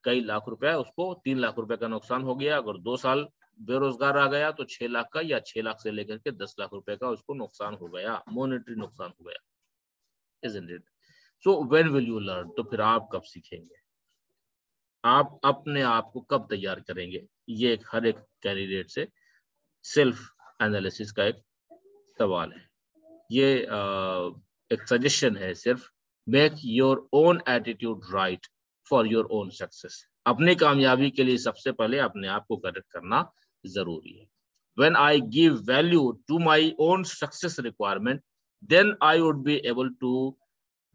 कई लाख रुपए, उसको 3 लाख रुपए का नुकसान हो गया। अगर 2 साल बेरोजगार आ गया तो 6 लाख का, या 6 लाख से लेकर के 10 लाख रुपए का उसको नुकसान हो गया, मॉनेटरी नुकसान हो गया, isn't it? So when will you learn? तो फिर आप कब सीखेंगे, आप अपने आप को कब तैयार करेंगे? ये एक हर एक कैंडिडेट से सेल्फ एनालिसिस का एक सवाल है। ये एक सजेशन है सिर्फ, make your own attitude right for your own success. अपनी कामयाबी के लिए सबसे पहले अपने आप को करेक्ट करना जरूरी है। When I give value to my own success requirement, then I would be able to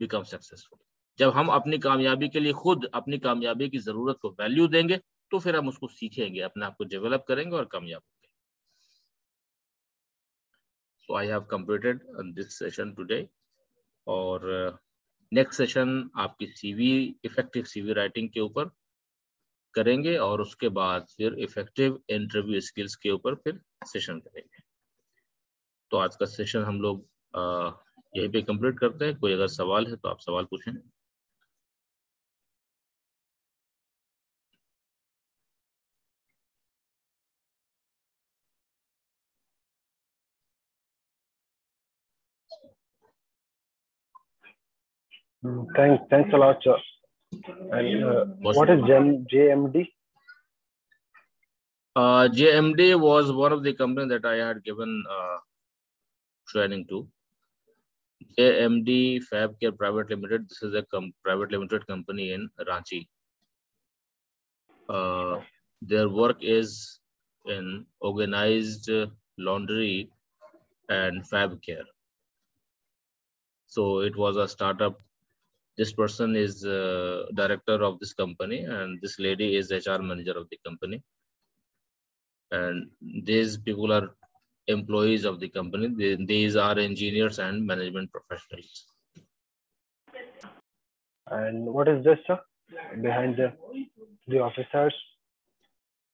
become successful. जब हम अपनी कामयाबी के लिए खुद अपनी कामयाबी की जरूरत को वैल्यू देंगे तो फिर हम उसको सीखेंगे, अपने आप को डेवलप करेंगे और कामयाब होंगे। So I have completed this session today, और नेक्स्ट सेशन आपकी सीवी, इफेक्टिव सीवी राइटिंग के ऊपर करेंगे, और उसके बाद फिर इफेक्टिव इंटरव्यू स्किल्स के ऊपर फिर सेशन करेंगे। तो आज का सेशन हम लोग यहीं पे कंप्लीट करते हैं। कोई अगर सवाल है तो आप सवाल पूछें। Thanks a lot, sir. And what is JMD? JMD was one of the companies that I had given training to. JMD Fabcare Private Limited. This is a private limited company in Ranchi. Their work is in organized laundry and fab care. So it was a startup. This person is director of this company, and this lady is HR manager of the company. And these people are employees of the company. These are engineers and management professionals. And what is this, sir? Behind the officers?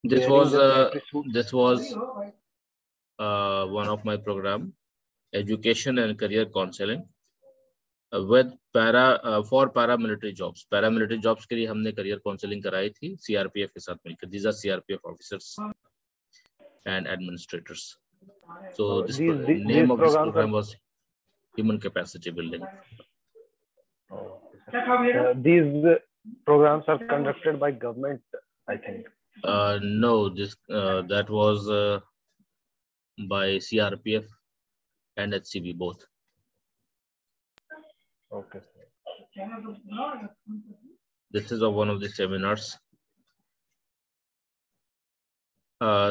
This was one of my program, education and career counseling with for paramilitary jobs. Paramilitary jobs के लिए हमने career counseling कराई थी CRPF के साथ मिलकर. These are CRPF officers and administrators. So this name of this program was human capacity building. These programs are conducted by government, I think. No, this that was by CRPF and HCB both. Okay. This is one of the seminars.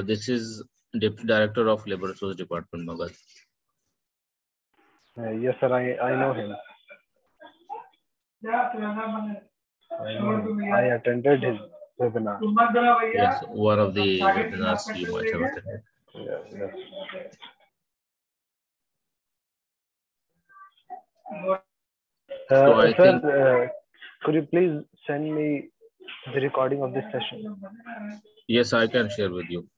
This is Deputy Director of Labor Resource Department, Magad. Yes, sir. I know him. I attended his webinar. Yes, one of the webinars you might have attended. Yes. So I think, could you please send me the recording of this session? Yes, I can share with you.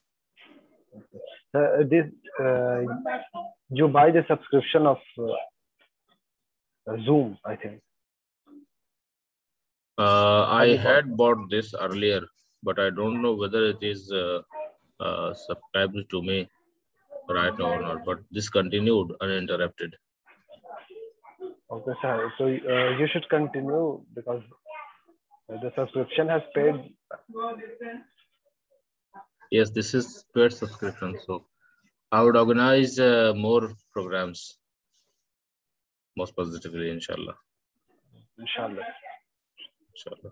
You buy the subscription of Zoom, I think. I had bought this earlier, but I don't know whether it is subscribed to me right now or not. But this continued uninterrupted. Okay, sir. So you should continue because the subscription has paid. Yes, this is paid subscription. So I would organize more programs most positively, inshallah. Inshallah. Inshallah.